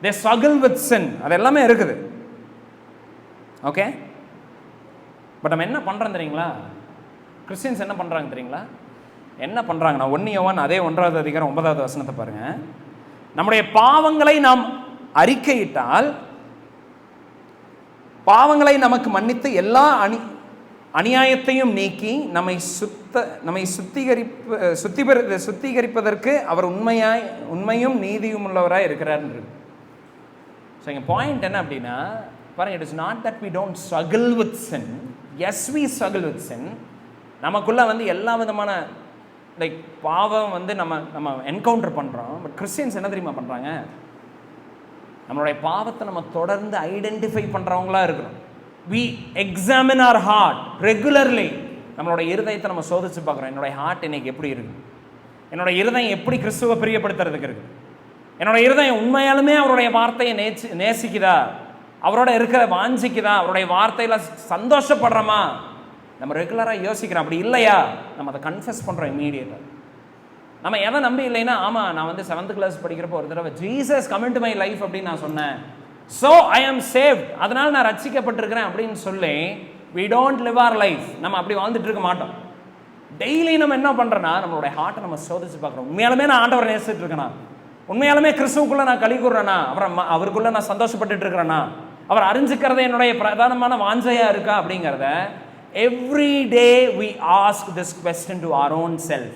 they struggle with sin, அது எல்லாமே இருக்குது. ஓகே, பட் நம்ம என்ன பண்ணுறோம் தெரியுங்களா? கிறிஸ்டியன்ஸ் என்ன பண்ணுறாங்க தெரியுங்களா? என்ன பண்ணுறாங்கன்னா 1 யோவான் அதே 1வது அதிகாரம் 9வது வசனத்தை பாருங்க. நம்முடைய பாவங்களை நாம் அறிக்கையிட்டால் பாவங்களை நமக்கு மன்னித்து எல்லா அநியாயத்தையும் நீக்கி நம்மை சுத்திகரிப்பதற்கு அவர் உண்மையும் நீதியும் உள்ளவராய் இருக்கிறார். ஸோ எங்கள் பாயிண்ட் என்ன அப்படின்னா, பாருங்க, it is not that we don't struggle with sin. Yes we struggle with sin. நமக்குள்ள எல்லா விதமான லைக் பாவம் நம்ம என்கவுண்டர் பண்ணுறோம். பட் கிறிஸ்டியன்ஸ் என்ன தெரியுமா பண்ணுறாங்க? நம்மளுடைய பாவத்தை நம்ம தொடர்ந்து ஐடென்டிஃபை பண்ணுறவங்களா இருக்கிறோம். we examine our heart regularly. நம்மளோட இருதயத்தை நம்ம சோதிச்சு பார்க்குறோம். என்னோட ஹார்ட் இன்னைக்கு எப்படி இருக்கு? என்னோட இருதயம் எப்படி கிறிஸ்துவை பிரியப்படுத்துறதுக்கு இருக்கு? என்னோட இருதயம் உண்மையாலுமே அவருடைய வார்த்தையை நேசிக்குதா? அவரோட இருக்கிற வாஞ்சிக்குதா? அவருடைய வார்த்தையில சந்தோஷப்படுறோமா? நம்ம ரெகுலராக யோசிக்கிறோம். அப்படி இல்லையா, நம்ம அதை கன்ஃபெஸ் பண்ணுறோம் இமீடியட்டாக. நம்ம எதை நம்பி இல்லைன்னா, ஆமாம், நான் 7th கிளாஸ் படிக்கிறப்போ ஒரு தடவை Jesus come into my life அப்படின்னு நான் சொன்னேன், ஸோ ஐ ஆம் சேவ்ட், அதனால் நான் ரட்சிக்கப்பட்டிருக்கிறேன் அப்படின்னு சொல்லி we don't live our life. நம்ம அப்படி வாழ்ந்துட்டு இருக்க மாட்டோம். டெய்லி நம்ம என்ன பண்ணுறோன்னா, நம்மளுடைய ஹார்ட்டை நம்ம சோதிச்சு பார்க்குறோம். உண்மையாலுமே நான் ஆண்டவரை நேசிட்டு இருக்கேனா? உண்மையாலுமே கிறிஸ்துவுக்குள்ளே நான் களி கூறுறேனா? அவருக்குள்ளே நான் சந்தோஷப்பட்டுட்டு இருக்கிறேன்னா? அவர் அறிஞ்சிக்கிறது என்னுடைய பிரதானமான வாஞ்சையாக இருக்கா அப்படிங்கிறத every day we ask this question to our own self.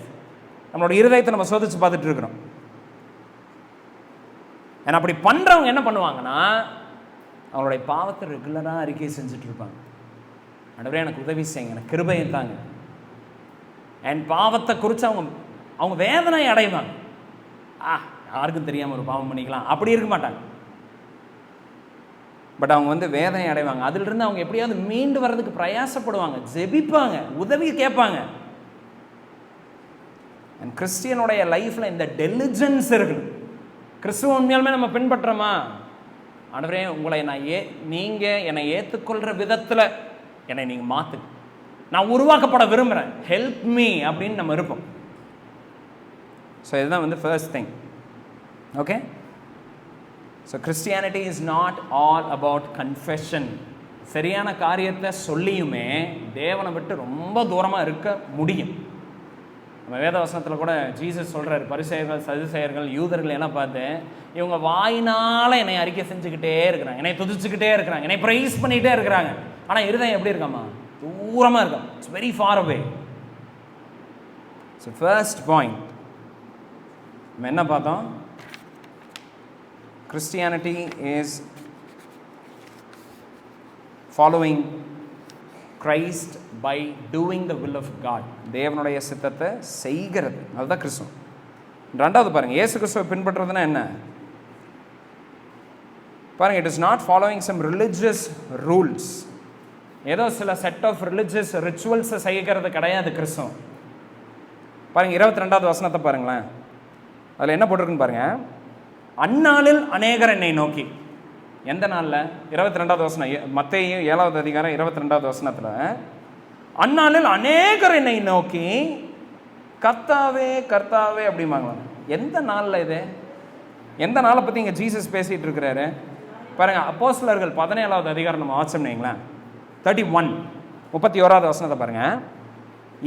நம்மளோட இருதயத்தை நம்ம சோதிச்சு பார்த்துட்டு இருக்கிறோம். ஏன்னா அப்படி பண்ணுறவங்க என்ன பண்ணுவாங்கன்னா, அவங்களுடைய பாவத்தை ரெகுலராக அறிக்கை செஞ்சுட்டு இருப்பாங்க. ஆண்டவரே எனக்கு உதவி செய்யுங்க, எனக்கு கிருபையை தாங்க. என் பாவத்தை குறித்து அவங்க வேதனை அடைவாங்க. யாருக்கும் தெரியாமல் ஒரு பாவம் பண்ணிக்கலாம் அப்படி இருக்க மாட்டாங்க. பட் அவங்க வேதனை அடைவாங்க. அதிலிருந்து அவங்க எப்படியாவது மீண்டு வர்றதுக்கு பிரயாசப்படுவாங்க, ஜெபிப்பாங்க, உதவி கேட்பாங்க. அண்ட் கிறிஸ்டியனுடைய லைஃப்பில் இந்த டெலிஜென்ஸ் இருக்குது. கிறிஸ்துவ உண்மையாலுமே நம்ம பின்பற்றோமா? ஆண்டவரே, உங்களை நீங்கள் என்னை ஏற்றுக்கொள்கிற விதத்தில் என்னை நீங்கள் மாற்று, நான் உருவாக்கப்பட விரும்புகிறேன், ஹெல்ப் மீ அப்படின்னு நம்ம இருப்போம். ஸோ இதுதான் first thing. Okay, so Christianity is not all about confession. சரியான காரியத்தை சொல்லியுமே தேவனை விட்டு ரொம்ப தூரமாக இருக்க முடியும். நம்ம வேதவசனத்தில் கூட ஜீசஸ் சொல்கிறார், பரிசேயர்கள், சதுசேயர்கள், யூதர்கள் எல்லாம் பார்த்து, இவங்க வாயினால் என்னை அறிக்கை செஞ்சுக்கிட்டே இருக்கிறாங்க, என்னை துதிச்சுக்கிட்டே இருக்கிறாங்க, என்னை ப்ரைஸ் பண்ணிகிட்டே இருக்கிறாங்க, ஆனால் இருதயம் எப்படி இருக்காமா? தூரமாக இருக்கும். It's very far away. So first point நம்ம என்ன பார்த்தோம்? Christianity is following Christ by doing the will of God. தேவனுடைய சித்தத்தை செய்கிறது, அதுதான் கிறிஸ்துவம். ரெண்டாவது பாருங்க, இயேசு கிறிஸ்துவை பின்பற்றுறதுன்னா என்ன பாருங்க. It is not following some religious rules. ஏதோ சில செட் ஆஃப் ரிலிஜியஸ் ரிச்சுவல்ஸை செய்கிறது கிடையாது கிறிஸ்துவம். பாருங்க 22வது வசனத்தை பாருங்களேன். அதில் என்ன போட்டிருக்குன்னு பாருங்க. அந்நாளில் அநேகர் என்னை நோக்கி. எந்த நாளில்? 22வது வசனம், மத்தேயு 7வது அதிகாரம் 22வது வசனத்தில், அந்நாளில் அநேகர் என்னை நோக்கி கர்த்தாவே கர்த்தாவே அப்படிம்பாங்க. எந்த நாளில் இது? எந்த நாளை பற்றி இங்கே ஜீசஸ் பேசிகிட்டு இருக்கிறாரு பாருங்கள். அப்போஸ்தலர்கள் 17வது அதிகாரம் நம்ம வாட்சம்னீங்களா, 31வது வசனத்தை பாருங்கள்.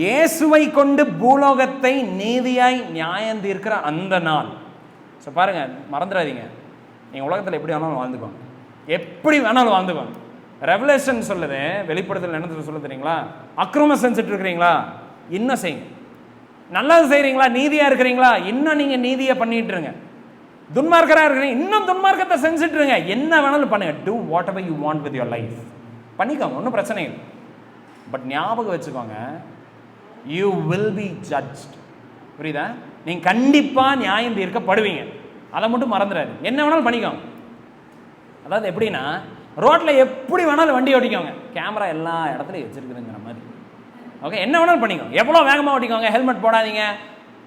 இயேசுவை கொண்டு பூலோகத்தை நீதியாய் நியாயம் தீர்க்கிற அந்த நாள். ஸோ பாருங்கள், மறந்துடாதீங்க, நீங்கள் உலகத்தில் எப்படி வேணாலும் வாழ்ந்துக்கோங்க, எப்படி வேணாலும் வாழ்ந்துக்கோங்க. ரெவலேஷன் சொல்லுது, வெளிப்படுத்தல் என்ன சொல்ல தெரியுங்களா? அக்கிரமம் செஞ்சுட்டு இருக்கிறீங்களா, இன்னும் செய்யுங்க. நல்லது செய்கிறீங்களா, நீதியாக இருக்கிறீங்களா, இன்னும் நீங்கள் நீதியை பண்ணிட்டு இருங்க. துன்மார்க்கராக இருக்கிறீங்க, இன்னும் துன்மார்க்கத்தை செஞ்சுட்டு இருங்க. என்ன வேணாலும் பண்ணுங்க. Do whatever you want with your life. பண்ணிக்கோங்க, ஒன்றும் பிரச்சனை இல்லை. பட் ஞாபகம் வச்சுக்கோங்க, யூ வில் பி ஜட்ஜ்ட். புரியுதா? நீங்கள் கண்டிப்பாக நியாயம் தீர்க்கப்படுவீங்க. அதை மட்டும் மறந்துடாது. என்ன வேணாலும் பண்ணிக்கோங்க. அதாவது எப்படின்னா, ரோட்டில் எப்படி வேணாலும் வண்டி ஓட்டிக்கோங்க, கேமரா எல்லா இடத்துலையும் வச்சுருக்குதுங்கிற மாதிரி. ஓகே, என்ன வேணாலும் பண்ணிக்கோங்க, எவ்வளோ வேகமாக ஓட்டிக்கோங்க, ஹெல்மெட் போடாதீங்க,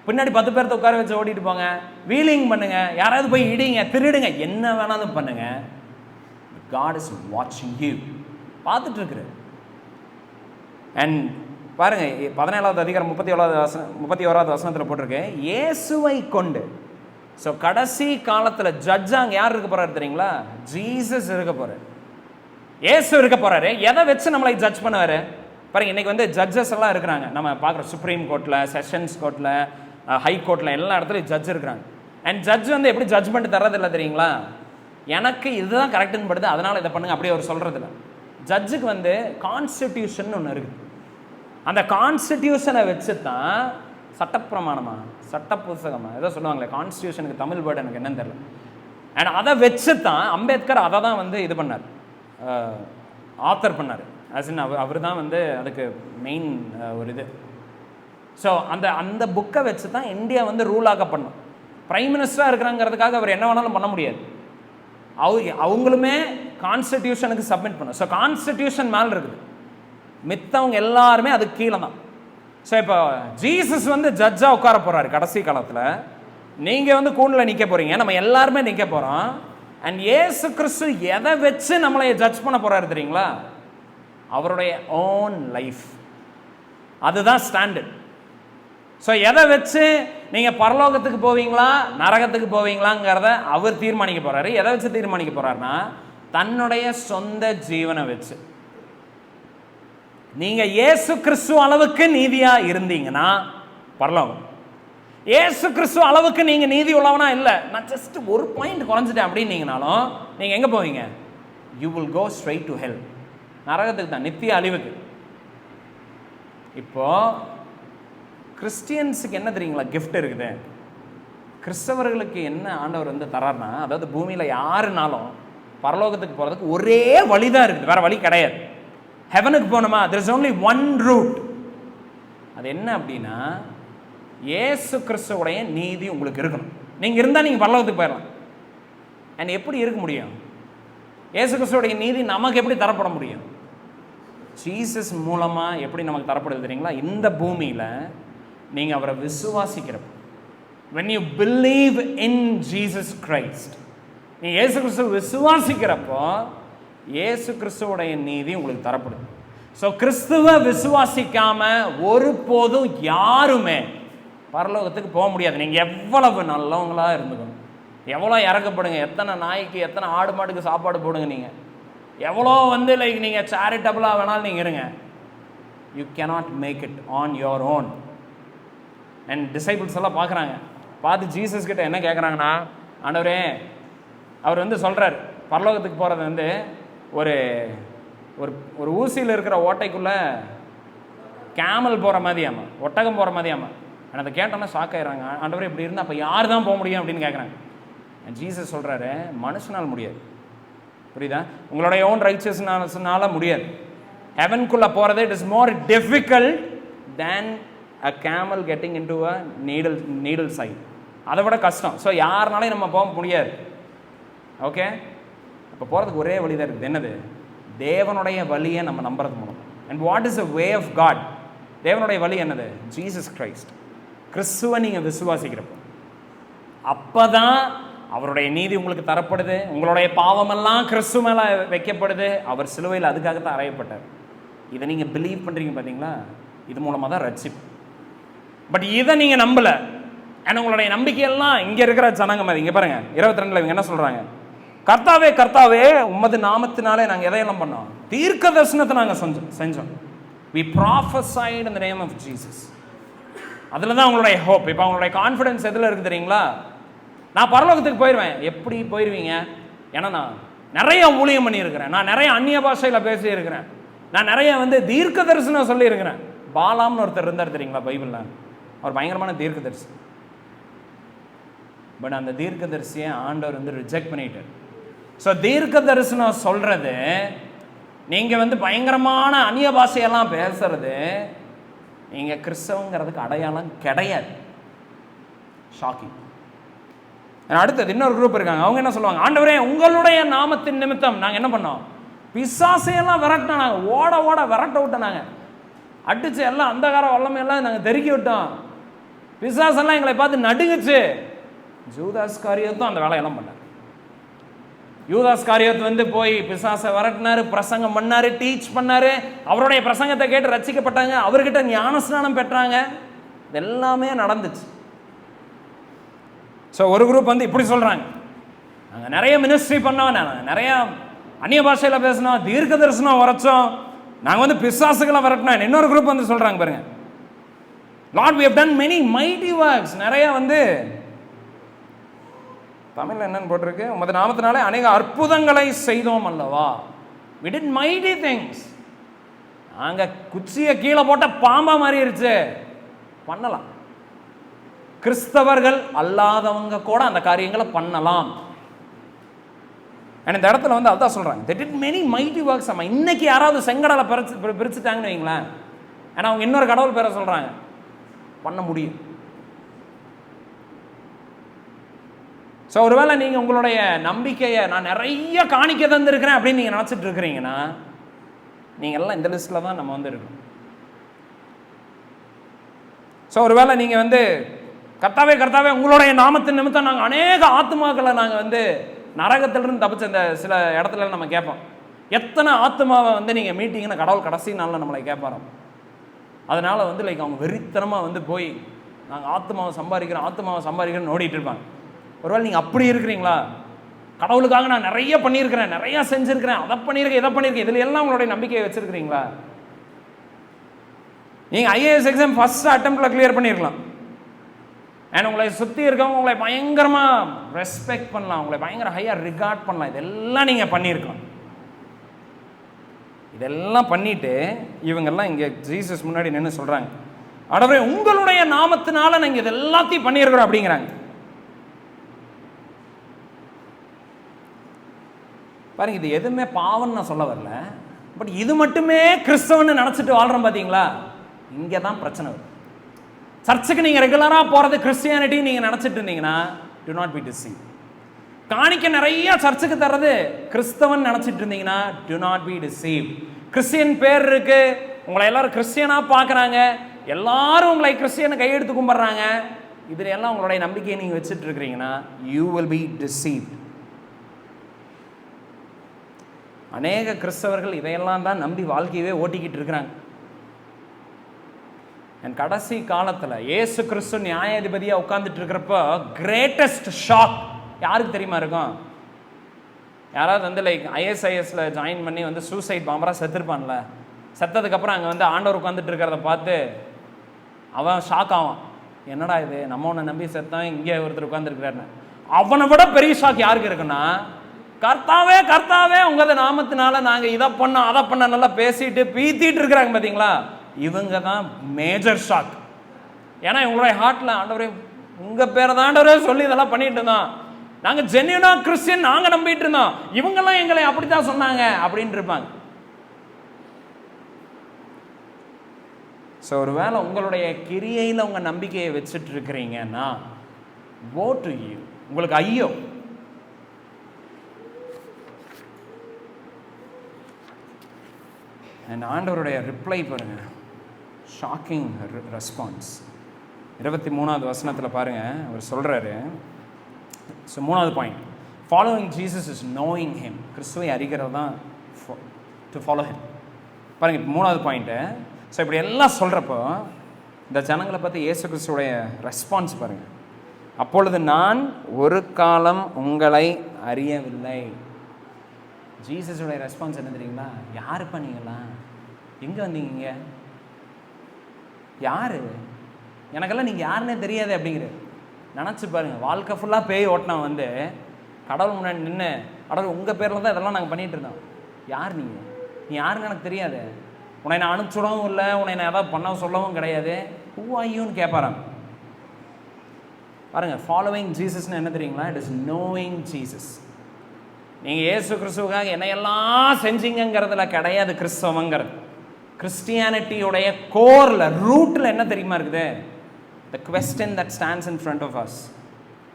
பின்னாடி 10 பேர்த்த உட்கார வச்சு ஓட்டிட்டு போங்க, வீலிங் பண்ணுங்க, யாராவது போய் இடிங்க, திருடுங்க, என்ன வேணாலும் பண்ணுங்க. God is watching you, பார்த்துட்டு இருக்கிற. அண்ட் பாருங்க 17வது அதிகாரம் 31வது வசனத்தில் போட்டிருக்கு, இயேசுவை கொண்டு. ஸோ கடைசி காலத்தில் ஜட்ஜா அங்கே யார் இருக்க போறாரு தெரியுங்களா? ஜீசஸ் இருக்க போறாரு, இயேசு இருக்க போறாரு. எதை வச்சு நம்மளை ஜட்ஜ் பண்ணுவாரு பாருங்க. இன்னைக்கு வந்து ஜட்ஜஸ் எல்லாம் இருக்கிறாங்க, நம்ம பார்க்குறோம். சுப்ரீம் கோர்ட்டில், செஷன்ஸ் கோர்ட்டில், ஹை கோர்ட்டில் எல்லா இடத்துலையும் ஜட்ஜ் இருக்கிறாங்க. அண்ட் ஜட்ஜ் வந்து எப்படி ஜட்ஜ்மெண்ட் தர்றதில்லை தெரியுங்களா? எனக்கு இதுதான் கரெக்டுன்னு படுது அதனால் இதை பண்ணுங்க அப்படி அவர் சொல்கிறதில்ல. ஜட்ஜுக்கு வந்து கான்ஸ்டிடியூஷன் ஒன்று இருக்குது. அந்த கான்ஸ்டிடியூஷனை வச்சு தான் சட்டப்பிரமாணமா சட்ட புத்தகமா ஏதோ சொல்லுவாங்களே, கான்ஸ்டியூஷனுக்கு தமிழ் வேர்டு எனக்கு என்னன்னு தெரியல. அண்ட் அதை வச்சு தான் அம்பேத்கர் அதை தான் வந்து இது பண்ணார், ஆத்தர் பண்ணார். ஆஸ்இன் அவர் தான் வந்து அதுக்கு மெயின் ஒரு இது. ஸோ அந்த புக்கை வச்சு தான் இந்தியா வந்து ரூலாக பண்ணும். பிரைம் மினிஸ்டராக இருக்கிறாங்கிறதுக்காக அவர் என்ன வேணாலும் பண்ண முடியாது. அவங்களுமே கான்ஸ்டிடியூஷனுக்கு சப்மிட் பண்ணும். ஸோ கான்ஸ்டிடியூஷன் மேலே இருக்குது, மித்தவங்க எல்லாருமே அதுக்கு கீழே தான். ஸோ இப்போ ஜீசஸ் வந்து ஜட்ஜாக உட்கார போகிறாரு கடைசி காலத்தில். நீங்கள் வந்து கூண்டில் நிற்க போகிறீங்க, நம்ம எல்லாருமே நிற்க போகிறோம். அண்ட் இயேசு கிறிஸ்து எதை வச்சு நம்மளை ஜட்ஜ் பண்ண போகிறாரு தெரியுங்களா? அவருடைய ஓன் லைஃப். அதுதான் ஸ்டாண்டர்ட். ஸோ எதை வச்சு நீங்கள் பரலோகத்துக்கு போவீங்களா நரகத்துக்கு போவீங்களாங்கிறத அவர் தீர்மானிக்க போகிறாரு. எதை வச்சு தீர்மானிக்க போகிறாருன்னா, தன்னுடைய சொந்த ஜீவனை வச்சு. நீங்கள் இயேசு கிறிஸ்து அளவுக்கு நீதியாக இருந்தீங்கன்னா பரலோகம். இயேசு கிறிஸ்து அளவுக்கு நீங்கள் நீதி உள்ளவனா இல்லை, நான் ஜஸ்ட் ஒரு பாயிண்ட் குறைஞ்சிட்டேன் அப்படின்னீங்கனாலும் நீங்கள் எங்கே போவீங்க? You will go straight to hell, நரகத்துக்கு தான், நித்திய அழிவுக்கு. இப்போ கிறிஸ்டியன்ஸுக்கு என்ன தெரியுங்களா கிஃப்ட் இருக்குது? கிறிஸ்தவர்களுக்கு என்ன ஆண்டவர் வந்து தரார்னா, அதாவது பூமியில் யாருனாலும் பரலோகத்துக்கு போகிறதுக்கு ஒரே வழி தான் இருக்குது, வேற வழி கிடையாது. ஹெவனுக்கு போகணுமா, there is only one route. அது என்ன அப்படின்னா, இயேசு கிறிஸ்துவுடைய நீதி உங்களுக்கு இருக்கணும். நீங்கள் இருந்தால் நீங்கள் பரலோகத்துக்கு போயிடலாம். அண்ட் எப்படி இருக்க முடியும்? இயேசு கிறிஸ்துவுடைய நீதி நமக்கு எப்படி தரப்பட முடியும்? ஜீசஸ் மூலமாக எப்படி நமக்கு தரப்படுது தெரியுங்களா? இந்த பூமியில் நீங்கள் அவரை விசுவாசிக்கிறப்போ, when you believe in Jesus Christ, நீ இயேசு கிறிஸ்துவை விசுவாசிக்கிறப்போ இயேசு கிறிஸ்துவோடைய நீதி உங்களுக்கு தரப்படுது. ஸோ கிறிஸ்துவை விசுவாசிக்காம ஒருபோதும் யாருமே பரலோகத்துக்கு போக முடியாது. நீங்கள் எவ்வளவு நல்லவங்களாக இருந்துக்கணும், எவ்வளோ இறக்கப்படுங்க, எத்தனை நாய்க்கு எத்தனை ஆடு மாட்டுக்கு சாப்பாடு போடுங்க, நீங்கள் எவ்வளோ வந்து லைக் நீங்கள் சேரிட்டபிளாக வேணாலும் நீங்கள் இருங்க, you cannot make it on your own. And disciples எல்லாம் பார்க்குறாங்க, பார்த்து ஜீசஸ் கிட்ட என்ன கேட்குறாங்கன்னா, ஆண்டவரே, அவர் வந்து சொல்கிறார் பரலோகத்துக்கு போகிறது வந்து ஒரு ஒரு ஊசியில் இருக்கிற ஓட்டைக்குள்ளே கேமல் போகிற மாதிரியாமா, ஒட்டகம் போகிற மாதிரியாமா. ஆனால் அதை கேட்டோன்னா ஷாக் ஆயிடுறாங்க. ஆண்டவரே இப்படி இருந்தால் அப்போ யார் தான் போக முடியும் அப்படின்னு கேட்குறாங்க. ஜீசஸ் சொல்கிறாரு, மனுஷனால் முடியாது, புரியுதா? உங்களுடைய ஓன் ரைச்சஸ்னால முடியாது. ஹெவனுக்குள்ளே போகிறது it is more difficult than a camel getting in to a needle side. அதை விட கஷ்டம். ஸோ யாருனாலையும் நம்ம போக முடியாது. ஓகே, இப்போ போகிறதுக்கு ஒரே வழி தான் இருக்குது. என்னது? தேவனுடைய வழியை நம்ம நம்புறது மூலம். And what is a way of God? தேவனுடைய வழி என்னது? Jesus Christ. கிறிஸ்துவை நீங்கள் விசுவாசிக்கிறப்போ அப்போ தான் அவருடைய நீதி உங்களுக்கு தரப்படுது. உங்களுடைய பாவமெல்லாம் கிறிஸ்து மேலே வைக்கப்படுது. அவர் சிலுவையில் அதுக்காகத்தான் அறையப்பட்டார். இதை நீங்கள் பிலீவ் பண்ணுறீங்க பார்த்தீங்களா? இது மூலமாக தான் ரட்சிப்பு. பட் இதை நீங்கள் நம்பலை. ஏன்னா உங்களுடைய நம்பிக்கையெல்லாம் இங்கே இருக்கிற ஜனங்க மாதிரி. இங்கே பாருங்கள் 22 இவங்க என்ன சொல்கிறாங்க? கர்த்தாவே கர்த்தாவே உமது நாமத்தினாலே நாங்கள் எதையெல்லாம் பண்ணோம்? தீர்க்க தரிசனத்தை நாங்கள் செஞ்சோம். we prophesied in the name of Jesus. அதில் தான் அவங்களுடைய ஹோப். இப்போ அவங்களுடைய கான்ஃபிடன்ஸ் எதில் இருக்குது தெரியுங்களா? நான் பரலோகத்துக்கு போயிடுவேன். எப்படி போயிடுவீங்க? ஏன்னா நான் நிறைய ஊழியம் பண்ணியிருக்கிறேன், நான் நிறைய அந்நிய பாஷையில் பேசியிருக்கிறேன், நான் நிறைய வந்து தீர்க்க தரிசனம் சொல்லியிருக்கிறேன். பாலாம்னு ஒருத்தர் இருந்தார் தெரியுங்களா பைபிளில்? அவர் பயங்கரமான தீர்க்க தரிசி. பட் அந்த தீர்க்க தரிசியை ஆண்டவர் வந்து ரிஜெக்ட் பண்ணிட்டார். ஸோ தீர்க்க தரிசனம் சொல்கிறது, நீங்கள் வந்து பயங்கரமான அந்நிய பாஷையெல்லாம் பேசுறது, நீங்கள் கிறிஸ்தவங்கிறதுக்கு அடையாளம் கிடையாது. ஷாக்கிங். அடுத்தது இன்னொரு குரூப் இருக்காங்க. அவங்க என்ன சொல்லுவாங்க? ஆண்டவரே, உங்களுடைய நாமத்தின் நிமித்தம் நாங்கள் என்ன பண்ணோம்? பிசாசையெல்லாம் விரட்டினோம், நாங்கள் ஓட விரட்ட விட்டோம், நாங்கள் அடிச்சு எல்லாம் அந்தகார வல்லமையெல்லாம் நாங்கள் தெருக்கி விட்டோம். பிசாசெல்லாம் எங்களை பார்த்து நடுங்குச்சு. யூதாஸ் காரியத்தும் அந்த வேலையெல்லாம் பண்ணார். யூதாஸ் காரியத்து வந்து போய் பிசாசை விரட்டினாரு, பிரசங்கம் பண்ணாரு, டீச் பண்ணாரு. அவருடைய பிரசங்கத்தை கேட்டு ரட்சிக்கப்பட்டாங்க, அவர்கிட்ட ஞானஸ்நானம் பெற்றாங்க. இதெல்லாமே நடந்துச்சு. ஸோ ஒரு குரூப் வந்து இப்படி சொல்றாங்க, நாங்கள் நிறைய மினிஸ்ட்ரி பண்ணோம், நாங்கள் நிறைய அந்நிய பாஷையில் பேசினோம், தீர்க்க தரிசனம் வரைச்சோம், நாங்கள் வந்து பிசாசுகளை விரட்டினோம். இன்னொரு குரூப் வந்து சொல்றாங்க பாருங்க, Lord we have done many mighty works. நிறைய வந்து தமிழ்ல என்னன்னு போட்டிருக்கு, உமது நாமத்தினாலே அநேக அற்புதங்களை செய்தோம் அல்லவா. we did mighty things. நாங்க குச்சியை கீழே போட்ட பாம்பா மாறிடுச்சு. பண்ணலாம், கிறிஸ்தவர்கள் அல்லாதவங்க கூட அந்த காரியங்களை பண்ணலாம். இந்த இடத்துல வந்து அதான் சொல்றாங்க, they did many mighty works. நம்ம இன்னைக்கு யாராவது செங்கடலை பிரிச்சுட்டாங்கன்னு வைங்களேன், ஏன்னா அவங்க இன்னொரு கடவுள் பேரை சொல்றாங்க, பண்ண முடியும். ஸோ ஒருவேளை நீங்கள் உங்களுடைய நம்பிக்கையை நான் நிறைய காணிக்க தந்திருக்கிறேன் அப்படின்னு நீங்கள் நினச்சிட்டு இருக்கிறீங்கன்னா, நீங்கள் எல்லாம் இந்த லிஸ்ட்டில் தான் நம்ம வந்து இருக்கணும். ஸோ ஒருவேளை நீங்கள் வந்து கர்த்தாவே உங்களுடைய நாமத்தின் நிமித்தம் நாங்கள் அநேக ஆத்மாக்களை நாங்கள் வந்து நரகத்திலிருந்து தப்பிச்ச இந்த சில இடத்துல நம்ம கேட்போம், எத்தனை ஆத்மாவை வந்து நீங்கள் மீட்டிங்கன்னு கடவுள் கடைசி நாளில் நம்மளை கேட்பாரோம். அதனால வந்து லைக் அவங்க வெறித்தனமாக வந்து போய் நாங்கள் ஆத்மாவை சம்பாதிக்கிறோன்னு ஓடிட்டு இருப்பாங்க. ஒருவேளை நீங்கள் அப்படி இருக்கிறீங்களா, கடவுளுக்காக நான் நிறைய பண்ணியிருக்கிறேன், நிறைய செஞ்சுருக்கிறேன், அதை பண்ணியிருக்கேன், இதை பண்ணியிருக்கேன், இதில் எல்லாம் உங்களுடைய நம்பிக்கையை வச்சிருக்கிறீங்களா? நீங்கள் ஐஏஎஸ் எக்ஸாம் ஃபர்ஸ்ட் அட்டெம்ப்டில் கிளியர் பண்ணியிருக்கலாம். அண்ட் உங்களை சுற்றி இருக்கவங்க உங்களை பயங்கரமாக ரெஸ்பெக்ட் பண்ணலாம், உங்களை பயங்கர ஹையாக ரிகார்ட் பண்ணலாம். இதெல்லாம் நீங்கள் பண்ணியிருக்கலாம். இதெல்லாம் பண்ணிட்டு இவங்கெல்லாம் இங்கே ஜீசஸ் முன்னாடி நின்று சொல்கிறாங்க, ஆண்டவரே உங்களுடைய நாமத்தினால நாங்கள் இது எல்லாத்தையும் பண்ணியிருக்கிறோம் அப்படிங்கிறாங்க. பாருங்க, இது எதுவுமே பாவம்னு நான் சொல்ல வரல, பட் இது மட்டுமே கிறிஸ்தவன்னு நினச்சிட்டு வாழ்கிறோம் பார்த்தீங்களா, இங்கே தான் பிரச்சனை வரும். சர்ச்சுக்கு நீங்கள் ரெகுலராக போகிறது கிறிஸ்டியானிட்டி நீங்கள் நினச்சிட்டு இருந்தீங்கன்னா, டு நாட் பி டிசீவ்ட். காணிக்க நிறைய சர்ச்சுக்கு தர்றது கிறிஸ்தவன் நினச்சிட்டு இருந்தீங்கன்னா, to not be deceived. Christian பேர் இருக்கு, உங்களை எல்லாரும் கிறிஸ்டியனாக பார்க்குறாங்க, எல்லாரும் உங்களை கிறிஸ்டியனை கையெடுத்து கும்பிட்றாங்க, இதில் எல்லாம் உங்களுடைய நம்பிக்கையை நீங்கள் வச்சுட்டு இருக்கிறீங்கன்னா, யூ வில் பி டிசீவ்ட். அநேக கிறிஸ்தவர்கள் இதையெல்லாம் தான் நம்பி வாழ்க்கையவே ஓட்டிக்கிட்டு இருக்கிறாங்க. என் கடைசி காலத்தில் இயேசு கிறிஸ்து நியாயாதிபதியாக உட்கார்ந்துட்டு இருக்கிறப்ப கிரேட்டஸ்ட் ஷாக் யாருக்கு தெரியுமா இருக்கும்? யாராவது வந்து லைக் ஐஎஸ்ஐஎஸ்ல ஜாயின் பண்ணி வந்து சூசைட் பாம்பராக செத்துருப்பான்ல, செத்ததுக்கப்புறம் அங்கே வந்து ஆண்டவர் உட்காந்துட்டு இருக்கிறத பார்த்து அவன் ஷாக் ஆவான், என்னடா இது நம்ம ஒன்று நம்பி செத்தான், இங்கே ஒருத்தர் உட்காந்துருக்கிறாருன்னு. அவனை விட பெரிய ஷாக் யாருக்கு இருக்குன்னா, கர்த்தாவே உங்களது நாமத்தினால நாங்கள் இதை பண்ணோம் அதை பண்ண நல்லா பேசிட்டு பீத்திட்டு இருக்கிறாங்க பார்த்தீங்களா, இவங்க தான் மேஜர் ஷாக். ஏன்னா இவங்களுடைய ஹார்ட்ல ஆண்டவரே உங்கள் பேரை தான் ஆண்டவரே சொல்லி இதெல்லாம் பண்ணிட்டு இருந்தோம், நாங்கள் ஜென்யூனா கிறிஸ்டியன் நாங்கள் நம்பிட்டு இருந்தோம், இவங்கெல்லாம் எங்களை அப்படித்தான் சொன்னாங்க அப்படின்னு இருப்பாங்க. ஸோ ஒருவேளை உங்களுடைய கிரியையில் உங்கள் நம்பிக்கையை வச்சுட்டு இருக்கிறீங்கன்னா, woe to you, உங்களுக்கு ஐயோ. அண்ட் ஆண்டவருடைய ரிப்ளை பாருங்க, ஷாக்கிங் ரெஸ்பான்ஸ். 23வது வசனத்தில் பாருங்க, அவர் சொல்றாரு. ஸோ 3வது point, following Jesus is knowing him. கிறிஸ்துவை அறிகிறது தான் டு ஃபாலோ ஹிம். பாருங்க 3வது பாயிண்ட்டு. ஸோ இப்படி எல்லாம் சொல்கிறப்போ இந்த ஜனங்களை பற்றி இயேசு கிறிஸ்துவோடைய ரெஸ்பான்ஸ் பாருங்க. அப்பொழுது நான் ஒரு காலம் உங்களை அறியவில்லை. ஜீசஸோடைய ரெஸ்பான்ஸ் என்ன தெரியுங்களா? யாருப்பா நீங்களாம், எங்கே வந்தீங்க, யாரு, எனக்கெல்லாம் நீங்கள் யாருன்னே தெரியாது அப்படிங்கிற நினச்சி பாருங்கள். வாழ்க்கை ஃபுல்லாக பேய் ஓட்டினா வந்து கடவுள் முன்னாடி நின்று, கடவுள் உங்கள் பேரில் தான் இதெல்லாம் நாங்கள் பண்ணிகிட்டு இருந்தோம், யார் நீங்கள், நீ யாருன்னு எனக்கு தெரியாது, உன்னை நான் அனுப்பிச்சுடவும் இல்லை, உன்னை நான் எதாவது பண்ண சொல்லவும் கிடையாது, ஹூ ஆர் யூன்னு கேட்பாராங்க. பாருங்கள், ஃபாலோவிங் ஜீசஸ்ன்னு என்ன தெரியுங்களா? It is knowing Jesus. நீங்கள் இயேசு கிறிஸ்துவுக்காக என்னையெல்லாம் செஞ்சீங்கிறதுல கிடையாது கிறிஸ்தவங்கிறது. கிறிஸ்டியானிட்டியோடைய கோரில் ரூட்டில் என்ன தெரியுமா இருக்குது? The question that stands in front of us.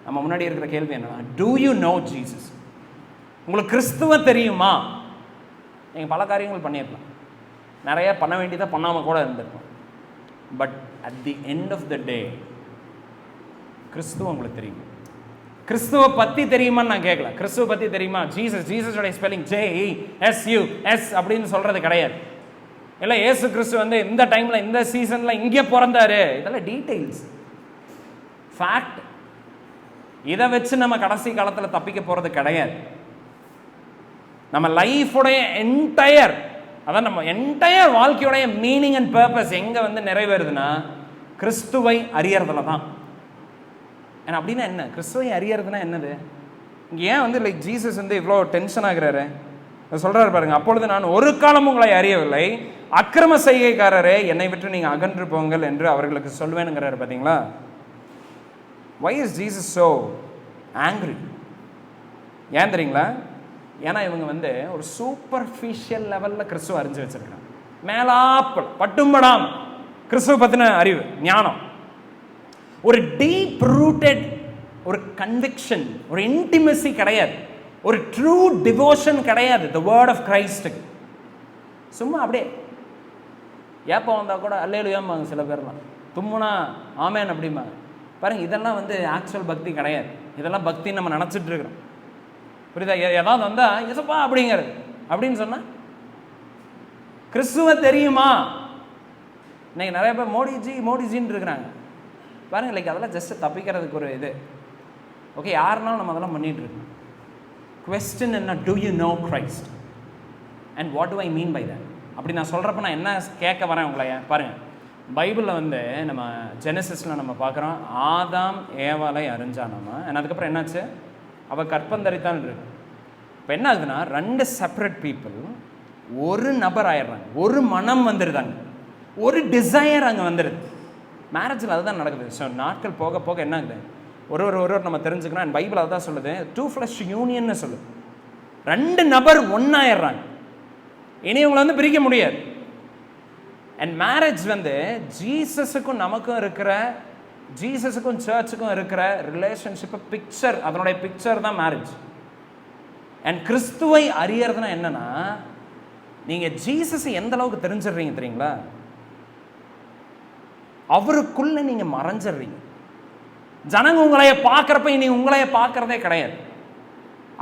நம்ம முன்னாடி இருக்கிற கேள்வி என்னன்னா, டூ யூ நோ ஜீசஸ்? உங்களுக்கு கிறிஸ்துவ தெரியுமா? நீங்கள் பல காரியங்கள் பண்ணியிருக்கலாம், நிறைய பண்ண வேண்டியதை பண்ணாமல் கூட இருந்திருக்கும். But at the end of the day கிறிஸ்துவ உங்களுக்கு தெரியும். கிறிஸ்துவ பற்றி தெரியுமான்னு நான் கேட்கல. கிறிஸ்துவ பற்றி தெரியுமா? ஜீசஸோடைய ஸ்பெல்லிங் JESUS அப்படின்னு சொல்கிறது கிடையாது. இல்லை ஏசு கிறிஸ்து வந்து இந்த டைமில் இந்த சீசனில் இங்கே பிறந்தாரு, இதெல்லாம் டீட்டெயில்ஸ், ஃபேக்ட். இதை வச்சு நம்ம கடைசி காலத்தில் தப்பிக்க போகிறது கிடையாது. நம்ம லைஃபுடைய என்டையர், அதான் நம்ம என்டையர் வாழ்க்கையுடைய மீனிங் அண்ட் பர்பஸ் எங்கே வந்து நிறைவேறுதுன்னா கிறிஸ்துவை அறியறதுல தான். ஏன்னா அப்படின்னா என்ன? கிறிஸ்துவை அறியறதுனா என்னது? இங்கே ஏன் வந்து லைக் ஜீசஸ் வந்து இவ்வளோ டென்ஷன் ஆகுறாரு? சொல்கிறாரு பாருங்க, அப்பொழுது நான் ஒரு காலம் உங்களை அறியவில்லை, அக்கிரம செய்கைக்காரரே என்னை விட்டு நீங்கள் அகன்று போங்கள் என்று அவர்களுக்கு சொல்வேனுங்கிறாரு. பார்த்தீங்களா? Why is Jesus so angry? ஏன் தெரியுங்களா? ஏன்னா இவங்க வந்து ஒரு சூப்பர்ஃபிஷியல் லெவலில் கிறிஸ்துவ அறிஞ்சு வச்சிருக்காங்க. மேலாப்பல் பட்டும்படாம் கிறிஸ்துவ பற்றின அறிவு, ஞானம், ஒரு டீப் ரூட்டட் ஒரு கன்விக்ஷன், ஒரு இன்டிமெசி கிடையாது, ஒரு ட்ரூ டிவோஷன் கிடையாது த வேர்ட் ஆஃப் கிரைஸ்டுக்கு. சும்மா அப்படியே ஏப்பம் வந்தால் கூட அல்லேலூயாம்பாங்க சில பேர்லாம், தும்முனா ஆமேன் அப்படிம்பாங்க. பாருங்க, இதெல்லாம் வந்து ஆக்சுவல் பக்தி கிடையாது. இதெல்லாம் பக்தி நம்ம நினச்சிட்டு இருக்கிறோம். புரியுதா? ஏதாவது வந்தால் எசப்பா அப்படிங்கிறது அப்படின்னு சொன்னால் கிறிஸ்துவ தெரியுமா? இன்னைக்கு நிறைய பேர் மோடிஜின்னு இருக்கிறாங்க பாருங்க. லைக் அதெல்லாம் ஜஸ்ட் தப்பிக்கிறதுக்கு ஒரு இது. ஓகே, யாருனாலும் நம்ம அதெல்லாம் பண்ணிட்டு இருக்கோம். குவெஸ்டன் என்ன? Do you know Christ and what do I mean by that? அப்படி நான் சொல்கிறப்ப நான் என்ன கேட்க வரேன் உங்களை பாருங்கள். பைபிளில் வந்து நம்ம ஜெனசிஸில் நம்ம பார்க்குறோம், ஆதாம் ஏவாளை அறிஞ்சானாமா, அதுக்கப்புறம் என்னாச்சு? அவள் கற்பந்தரித்தான் இருக்கு. இப்போ என்ன ஆகுதுன்னா, ரெண்டு செப்பரேட் பீப்புள் ஒரு நபர் ஆயிடுறாங்க, ஒரு மனம் வந்துடுதாங்க, ஒரு டிசையர் அங்கே வந்துடுது. மேரேஜில் அதுதான் நடக்குது. ஸோ நாட்கள் போக போக என்ன ஆகுது? ஒரு நம்ம தெரிஞ்சுக்கணும். அண்ட் பைபிள் அதுதான் சொல்லுது, 2 flesh யூனியன்னு சொல்லுது. ரெண்டு நபர் ஒன்றாயிடுறாங்க, இனி இவங்களை வந்து பிரிக்க முடியாது. அண்ட் மேரேஜ் வந்து ஜீசஸுக்கும் நமக்கும் இருக்கிற, ஜீசஸுக்கும் சர்ச்சுக்கும் இருக்கிற ரிலேஷன்ஷிப்பை பிக்சர், அதனுடைய பிக்சர் தான் மேரேஜ். அண்ட் கிறிஸ்துவை அறியறதுனா என்னன்னா, நீங்கள் ஜீசஸ் எந்த அளவுக்கு தெரிஞ்சிடுறீங்க தெரியுங்களா? அவருக்குள்ள நீங்க மறைஞ்சிடுறீங்க. ஜனங்க உங்களைய பார்க்கறப்ப இனி உங்களைய பார்க்கறதே கிடையாது.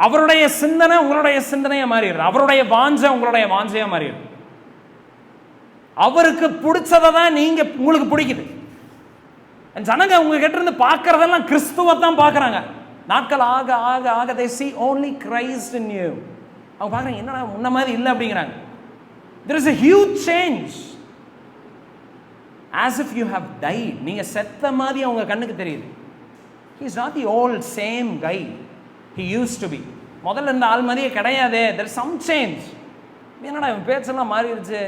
அவருடைய சிந்தனை உங்களுடைய சிந்தனையா மாறிடுது, அவருடைய வாஞ்சை உங்களுடைய வாஞ்சையா மாறிடுது. அவருக்கு பிடிச்சதை தான் நீங்க உங்களுக்கு பிடிக்குது. ஜனங்க உங்ககிட்ட இருந்து பார்க்கறதெல்லாம் கிறிஸ்துவை தான் பார்க்கறாங்க. நாட்கள் ஆக ஆக ஆக they see only Christ in you. அவங்க பார்க்கறாங்க, என்னடா முன்ன மாதிரி இல்லை அப்படிங்கிறாங்க. There is a huge change. As if you have died. நீங்க செத்த மாதிரி அவங்க கண்ணுக்கு தெரியுது. He is not the old same guy he used to be. முதல்ல இருந்த ஆள் மாதிரியே கிடையாதே. There is some change. என்னடா இவன் பேச்செல்லாம் மாறிடுச்சு,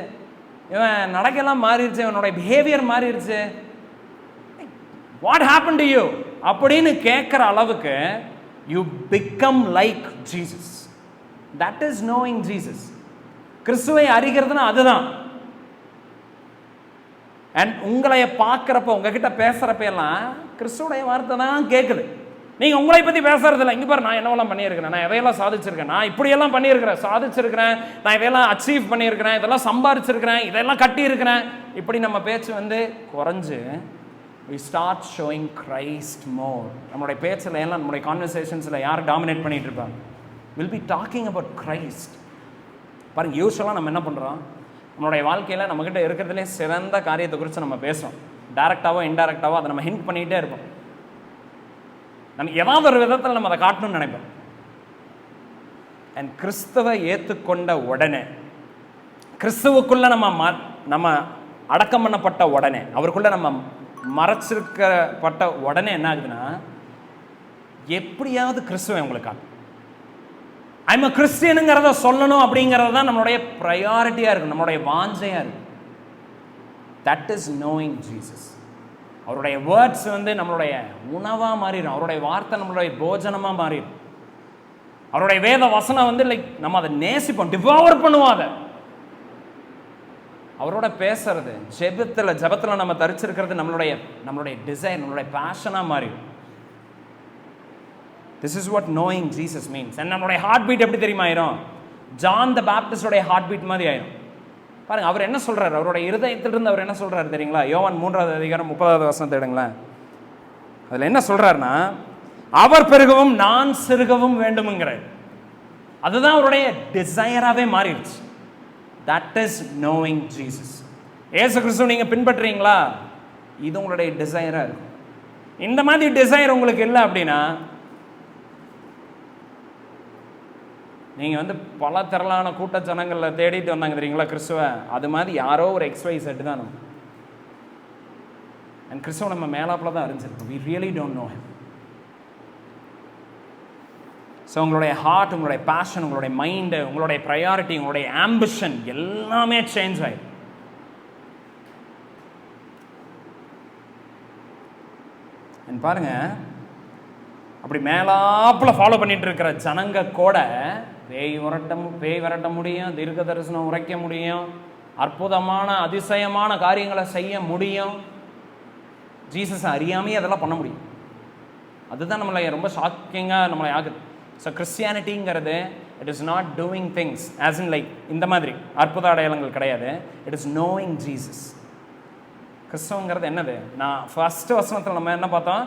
இவன் நடக்கெல்லாம் மாறிடுச்சு, இவனோட பிஹேவியர் மாறிடுச்சு. What happened to you? அப்படின்னு கேட்குற அளவுக்கு you become like Jesus. That is knowing Jesus. கிறிஸ்துவை அறிகிறதுனா அதுதான். அண்ட் உங்களை பார்க்குறப்ப, உங்ககிட்ட பேசுகிறப்ப எல்லாம் கிறிஸ்துடைய வார்த்தை தான் கேட்குது. நீங்கள் உங்களை பற்றி பேசுறதில்ல. இங்கே பாரு, நான் என்னவெல்லாம் பண்ணியிருக்கிறேன், நான் எதையெல்லாம் சாதிச்சிருக்கேன், நான் இப்படியெல்லாம் பண்ணியிருக்கிறேன், சாதிச்சிருக்கிறேன், நான் இதையெல்லாம் அச்சீவ் பண்ணியிருக்கிறேன், இதெல்லாம் சம்பாதிச்சிருக்கிறேன், இதெல்லாம் கட்டியிருக்கிறேன். இப்படி நம்ம பேச்சு வந்து குறைஞ்சு we start showing Christ more. நம்மளுடைய பேச்சில் எல்லாம், நம்மளுடைய கான்வர்சேஷன்ஸில் யார் டாமினேட் பண்ணிட்டு இருப்பாங்க? We'll be talking about Christ. பாருங்க, யூஸ்வலாக நம்ம என்ன பண்ணுறோம், நம்மளுடைய வாழ்க்கையில் நம்மக்கிட்ட இருக்கிறதுலே சிறந்த காரியத்தை குறித்து நம்ம பேசுவோம். டைரக்டாவோ இன்டைரக்டாவோ அதை நம்ம ஹிண்ட் பண்ணிகிட்டே இருப்போம். நம்ம ஏதாவது ஒரு விதத்தில் நம்ம அதை காட்டணும்னு நினைப்போம். அண்ட் கிறிஸ்துவை ஏற்றுக்கொண்ட உடனே, கிறிஸ்துவுக்குள்ளே நம்ம அடக்கம் பண்ணப்பட்ட உடனே, அவருக்குள்ளே நம்ம மறைச்சிருக்கப்பட்ட உடனே என்ன ஆகுதுன்னா, எப்படியாவது கிறிஸ்துவை உங்களுக்கு காட்டும். ஐம் அ கிறிஸ்டியனுங்கிறத சொல்லணும் அப்படிங்கிறது தான் நம்மளுடைய ப்ரையாரிட்டியாக இருக்கும், நம்மளுடைய வாஞ்சையாக இருக்கும். That is knowing Jesus. அவருடைய வேர்ட்ஸ் வந்து நம்மளுடைய உணவாக மாறிடும், அவருடைய வார்த்தை நம்மளுடைய போஜனமாக மாறிடும். அவருடைய வேத வசனம் வந்து லைக் நம்ம அதை நேசிப்போம், டிவோர் பண்ணுவோம். அதை அவரோட பேசுறது, ஜெபத்தில் நம்ம தரிச்சிருக்கிறது நம்மளுடைய டிசைர், நம்மளுடைய பேஷனாக மாறிடும். This is what knowing Jesus means. And நம்மளுடைய ஹார்ட் பீட் எப்படி தெரியுமா ஆயிரும்? ஜான் த பேப்டிஸ்டோடைய ஹார்ட் பீட் மாதிரி ஆயிரும். பாருங்க, அவர் என்ன சொல்றாரு, அவருடைய இருதயத்திலிருந்து அவர் என்ன சொல்றாரு தெரியுங்களா? யோவான் 3வது அதிகாரம் 30வது வசனத்தை எடுங்களேன். அதில் என்ன சொல்றாருன்னா, அவர் பெருகவும் நான் சிறுகவும் வேண்டும்ங்கிறார். அதுதான் அவருடைய டிசையராகவே மாறிடுச்சு. That is knowing Jesus. Yesu கிறிஸ்துவ நீங்கள் பின்பற்றுறீங்களா, இது உங்களுடைய டிசையராக இருக்கும். இந்த மாதிரி டிசையர் உங்களுக்கு இல்லை அப்படின்னா, நீங்கள் வந்து பல திரளான கூட்ட ஜனங்களில் தேடிட்டு வந்தாங்க தெரியுங்களா கிறிஸ்துவ, அது மாதிரி யாரோ ஒரு XYZ தான் நம்ம. அண்ட் கிறிஸ்துவ நம்ம மேலாப்பில் தான் அறிஞ்சிருக்கோம். we really don't know him. So உங்களுடைய ஹார்ட், உங்களுடைய பேஷன், உங்களுடைய மைண்டு, உங்களுடைய ப்ரையாரிட்டி, உங்களுடைய ஆம்பிஷன் எல்லாமே சேஞ்ச் ஆயிடும். பாருங்க, அப்படி மேலாப்பில் ஃபாலோ பண்ணிட்டு இருக்கிற ஜனங்க கூட பேய் விரட்ட முடியும், தீர்க்க தரிசனம் உரைக்க முடியும், அற்புதமான அதிசயமான காரியங்களை செய்ய முடியும். ஜீசஸ் அறியாமையே அதெல்லாம் பண்ண முடியும். அதுதான் நம்மளை ரொம்ப ஷாக்கிங்காக நம்மளை ஆகுது. ஸோ கிறிஸ்டியானிட்டிங்கிறது it is not doing things as in like இந்த மாதிரி அற்புத அடையாளங்கள் கிடையாது. It is knowing Jesus. கிறிஸ்தவங்கிறது என்னது? நான் ஃபர்ஸ்ட் வசனத்தில் நம்ம என்ன பார்த்தோம்?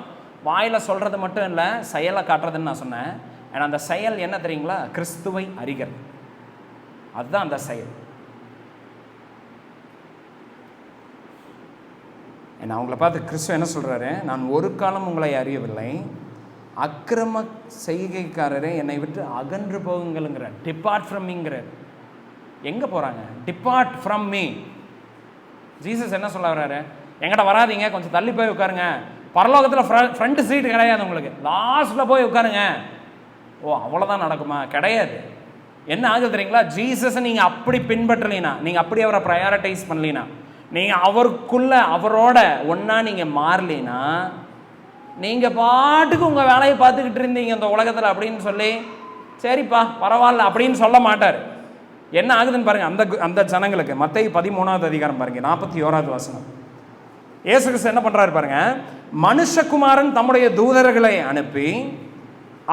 வாயில் சொல்கிறது மட்டும் இல்லை, செயலை காட்டுறதுன்னு நான் சொன்னேன். ஏன்னா அந்த செயல் என்ன தெரியுங்களா? கிறிஸ்துவை அறிகிறது. அதுதான் அந்த செயல். ஏன்னா அவங்கள பார்த்து கிறிஸ்துவ என்ன சொல்கிறாரு? நான் ஒரு காலம் உங்களை அறியவில்லை, அக்கிரம செய்கைக்காரரே என்னை விட்டு அகன்று போகுங்கள்ங்கிற. Depart from மீங்கிறார். எங்கே போகிறாங்க? Depart from me. ஜீசஸ் என்ன சொல்ல வர்றாரு? எங்கிட்ட வராதிங்க, கொஞ்சம் தள்ளி போய் உட்காருங்க. பரலோகத்தில் ஃப்ரண்ட் சீட்டு கிடையாது உங்களுக்கு, லாஸ்ட்டில் போய் உட்காருங்க. ஓ, அவ்வளோதான் நடக்குமா? கிடையாது. என்ன ஆகுது தெரியுங்களா? ஜீசஸை நீங்கள் அப்படி பின்பற்றலினா, நீங்கள் அப்படி அவரை ப்ரையாரிட்டைஸ் பண்ணலினா, நீங்கள் அவருக்குள்ள அவரோட ஒன்றா நீங்கள் மாறலினா, நீங்கள் பாட்டுக்கு உங்கள் வேலையை பார்த்துக்கிட்டு இருந்தீங்க இந்த உலகத்தில் அப்படின்னு சொல்லி, சரிப்பா பரவாயில்ல அப்படின்னு சொல்ல மாட்டார். என்ன ஆகுதுன்னு பாருங்க அந்த ஜனங்களுக்கு. மத்தேயு 13வது அதிகாரம் பாருங்க, 41வது வசனம். இயேசு கிறிஸ்து என்ன பண்றாரு பாருங்க. மனுஷகுமாரன் தம்முடைய தூதர்களை அனுப்பி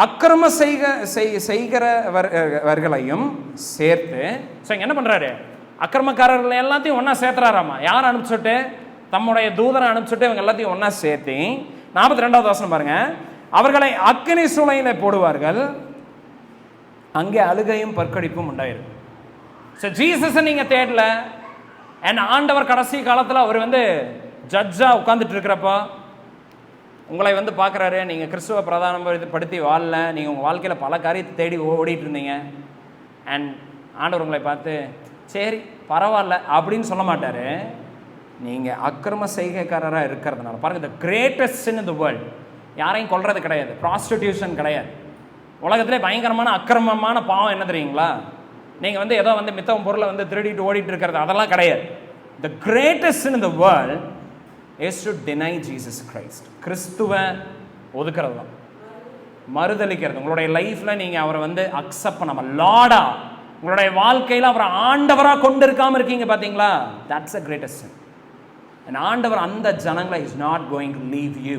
அக்கிரம செய்கிறவர்களையும் சேர்த்து, என்ன பண்றாரு? அக்கிரமக்காரர்களை எல்லாத்தையும் ஒன்னா சேர்த்துறாராமா. யார் அனுப்பிச்சுட்டு? தம்முடைய தூதரை அனுப்பிச்சுட்டு இவங்க எல்லாத்தையும் ஒன்னா சேர்த்து. 42வது வசனம் பாருங்க. அவர்களை அக்கினி சூளையில போடுவார்கள், அங்கே அழுகையும் பற்கடிப்பும் உண்டாயிருக்கு. ஸோ ஜீசஸை நீங்கள் தேடல. அண்ட் ஆண்டவர் கடைசி காலத்தில் அவர் வந்து ஜட்ஜாக உட்காந்துட்டு இருக்கிறப்போ உங்களை வந்து பார்க்குறாரு. நீங்கள் கிறிஸ்துவ பிரதானப்படுத்தி வாழல, நீங்கள் உங்கள் வாழ்க்கையில் பல காரியத்தை தேடி ஓடிட்டு இருந்தீங்க. அண்ட் ஆண்டவர் உங்களை பார்த்து சரி பரவாயில்ல அப்படின்னு சொல்ல மாட்டார். நீங்கள் அக்கிரம செய்கைக்காரராக இருக்கிறதுனால பாருங்கள், the greatest sin in the world. யாரையும் கொல்றது கிடையாது, ப்ராஸ்டிடியூஷன் கிடையாது. உலகத்திலே பயங்கரமான அக்கிரமமான பாவம் என்ன தெரியுங்களா? நீங்கள் வந்து ஏதோ வந்து மித்தவன் பொருளை வந்து திருடிட்டு ஓடிட்டு இருக்கிறது, அதெல்லாம் கிடையாது. The greatest in the world is to deny Jesus Christ. கிறிஸ்துவை ஒதுக்கிறது தான், மறுதளிக்கிறது. உங்களுடைய லைஃப்பில் நீங்கள் அவரை வந்து அக்செப்ட் பண்ணாமல், லார்டா உங்களுடைய வாழ்க்கையில் அவரை ஆண்டவராக கொண்டு இருக்காமல் இருக்கீங்க பார்த்தீங்களா? That's a greatest sin. And ஆண்டவர் அந்த ஜனங்களை is not going to leave you.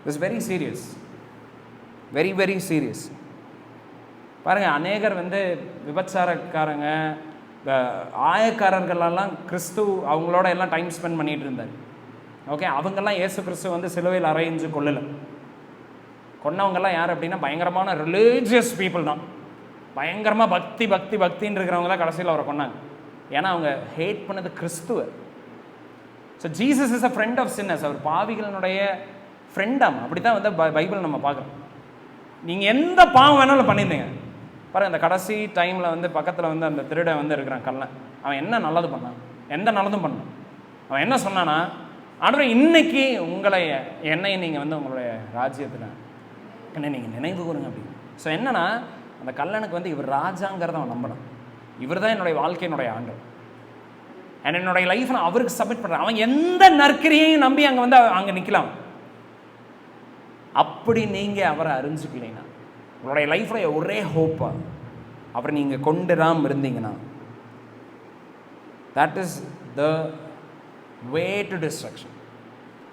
It's very serious, very very serious. பாருங்கள், அநேகர் வந்து விபச்சாரக்காரங்க, ஆயக்காரர்களெல்லாம் கிறிஸ்து அவங்களோட எல்லாம் டைம் ஸ்பெண்ட் பண்ணிகிட்டு இருந்தார். ஓகே, அவங்கெல்லாம் இயேசு கிறிஸ்து வந்து சிலுவையில் அறைஞ்சு கொள்ளலை. கொன்னவங்கெல்லாம் யார் அப்படின்னா பயங்கரமான ரிலீஜியஸ் பீப்புள் தான். பயங்கரமாக பக்தின்னு இருக்கிறவங்களாம் கடைசியில் அவரை கொன்னாங்க. ஏன்னா அவங்க ஹேட் பண்ணது கிறிஸ்துவ. So Jesus is a friend of sinners. அவர் பாவிகளினுடைய ஃப்ரெண்டாம். அப்படி தான் வந்து பைபிள் நம்ம பார்க்குறோம். நீங்கள் எந்த பாவம் வேணாலும் பண்ணியிருந்தீங்க பாருங்கள். இந்த கடைசி டைமில் வந்து பக்கத்தில் வந்து அந்த திருட வந்து இருக்கிறான் கல்லன். அவன் என்ன நல்லது பண்ணான்? எந்த நல்லதும் பண்ணான். அவன் என்ன சொன்னான்னா, ஆண்டவரே இன்னைக்கு உங்களை என்னையை நீங்கள் வந்து உங்களுடைய ராஜ்யத்தில் என்ன நீங்கள் நினைவு கூறுங்க அப்படின்னு. ஸோ என்னன்னா, அந்த கல்லனுக்கு வந்து இவர் ராஜாங்கிறத அவன் நம்பணும். இவர் தான் என்னுடைய வாழ்க்கையினுடைய ஆண்டவர். அண்ட் என்னுடைய லைஃப் நான் அவருக்கு சப்மிட் பண்ணுறேன். அவன் எந்த நற்கிரியையும் நம்பி அங்கே வந்து அங்கே நிற்கலாம். அப்படி நீங்கள் அவரை அறிஞ்சுக்கலைன்னா, உங்களுடைய லைஃப்பில் ஒரே ஹோப்பா அவரை நீங்கள் கொண்டுடாம இருந்தீங்கன்னா, that is the way to destruction.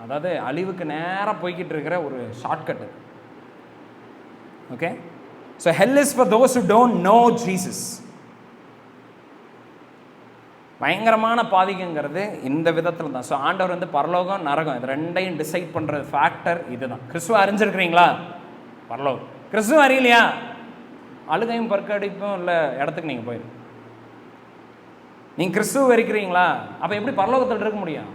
அதாவது அழிவுக்கு நேராக போய்கிட்டு இருக்கிற ஒரு shortcut. Okay, so hell is for those who don't know Jesus. பயங்கரமான பாதிக்குங்கிறது இந்த விதத்தில் தான். ஸோ ஆண்டவர் வந்து பரலோகம் நரகம் இது ரெண்டையும் டிசைட் பண்ணுற ஃபேக்டர் இதுதான். கிறிஸ்துவ அறிஞ்சிருக்கிறீங்களா? பரலோகம். கிறிஸ்துவ அறியலையா? அழுகையும் பற்கடிப்பும் இல்லை இடத்துக்கு நீங்கள் போயிடும். நீங்கள் கிறிஸ்துவ இருக்கிறீங்களா? அப்போ எப்படி பரலோகத்தில் இருக்க முடியும்?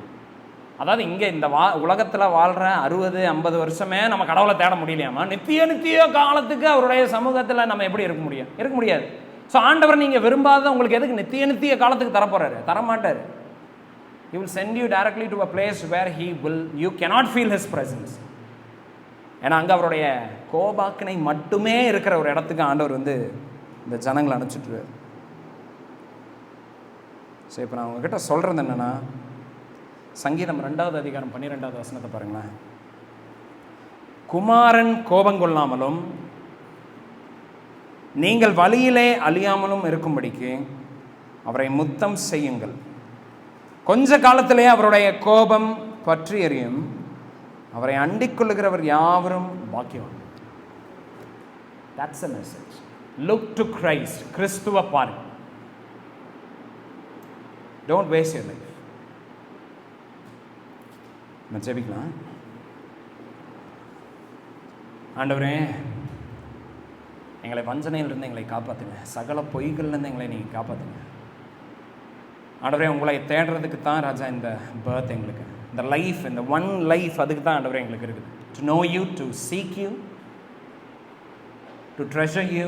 அதாவது இங்கே இந்த உலகத்தில் வாழ்கிற 60-50 வருஷமே நம்ம கடவுளை தேட முடியலையாமா? நித்திய காலத்துக்கு அவருடைய சமூகத்தில் நம்ம எப்படி இருக்க முடியும்? இருக்க முடியாது. ஸோ ஆண்டவர் நீங்கள் விரும்பாத உங்களுக்கு எதுக்கு நித்திய காலத்துக்கு தரப்போறாரு? தரமாட்டார். He will send you directly to a place where you cannot feel his presence. ஏன்னா அங்கே அவருடைய கோபாக்கினை மட்டுமே இருக்கிற ஒரு இடத்துக்கு ஆண்டவர் வந்து இந்த ஜனங்களை அனுப்பிச்சுட்டுருவார். ஸோ இப்போ நான் உங்ககிட்ட சொல்கிறது என்னென்னா, சங்கீதம் 2வது அதிகாரம் 12வது வசனத்தை பாருங்களேன். குமாரன் கோபம் கொள்ளாமலும் நீங்கள் வழியிலே அழியாமலும் இருக்கும்படிக்கு அவரை முத்தம் செய்யுங்கள். கொஞ்ச காலத்திலே அவருடைய கோபம் பற்றி எரியும். அவரை அண்டிக் கொள்ளுகிறவர் யாவரும் பாக்கியவான். That's the message. Look to Christ. கிறிஸ்துவ பாருங்க. Don't waste your life. நம்ம ஜெபிக்கலாம். ஆண்டவரே, எங்களை வஞ்சனையிலிருந்து எங்களை காப்பாற்றுங்க. சகல பொய்கள்லேருந்து எங்களை நீங்கள் காப்பாற்றுங்க. ஆண்டவரே, உங்களை தேடுறதுக்கு தான் ராஜா இந்த பர்த் எங்களுக்கு, இந்த லைஃப், இந்த ஒன் லைஃப், அதுக்கு தான் ஆண்டவரே எங்களுக்கு இருக்குது. To know you, to seek you, to treasure you,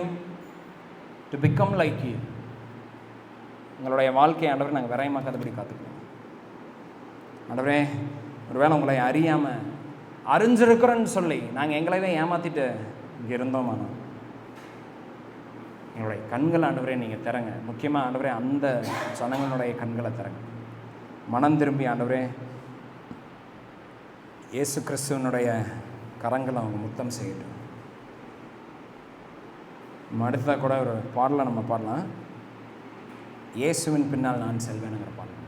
to become like you. எங்களுடைய வாழ்க்கையை ஆண்டவரே நாங்கள் விரயமாக்காதபடி காத்துக்கணும். ஆண்டவரே, ஒருவேளை உங்களை அறியாமல் அறிஞ்சிருக்கிறோன்னு சொல்லி நாங்கள் எங்களைவே ஏமாற்றிட்டு இங்கே இருந்தோமானோ, எங்களுடைய கண்களை ஆண்டவரே நீங்கள் திறங்க. முக்கியமாக ஆண்டவரே அந்த ஜனங்களுடைய கண்களை திறங்க. மனம் திரும்பி ஆண்டவரே இயேசு கிறிஸ்துவனுடைய கரங்களை அவங்க முத்தம் செய்யட்டும். நம்ம அடுத்ததாக கூட ஒரு பாடலை நம்ம பாடலாம். இயேசுவின் பின்னால் நான் செல்வேனுங்கிற பாடலாம்.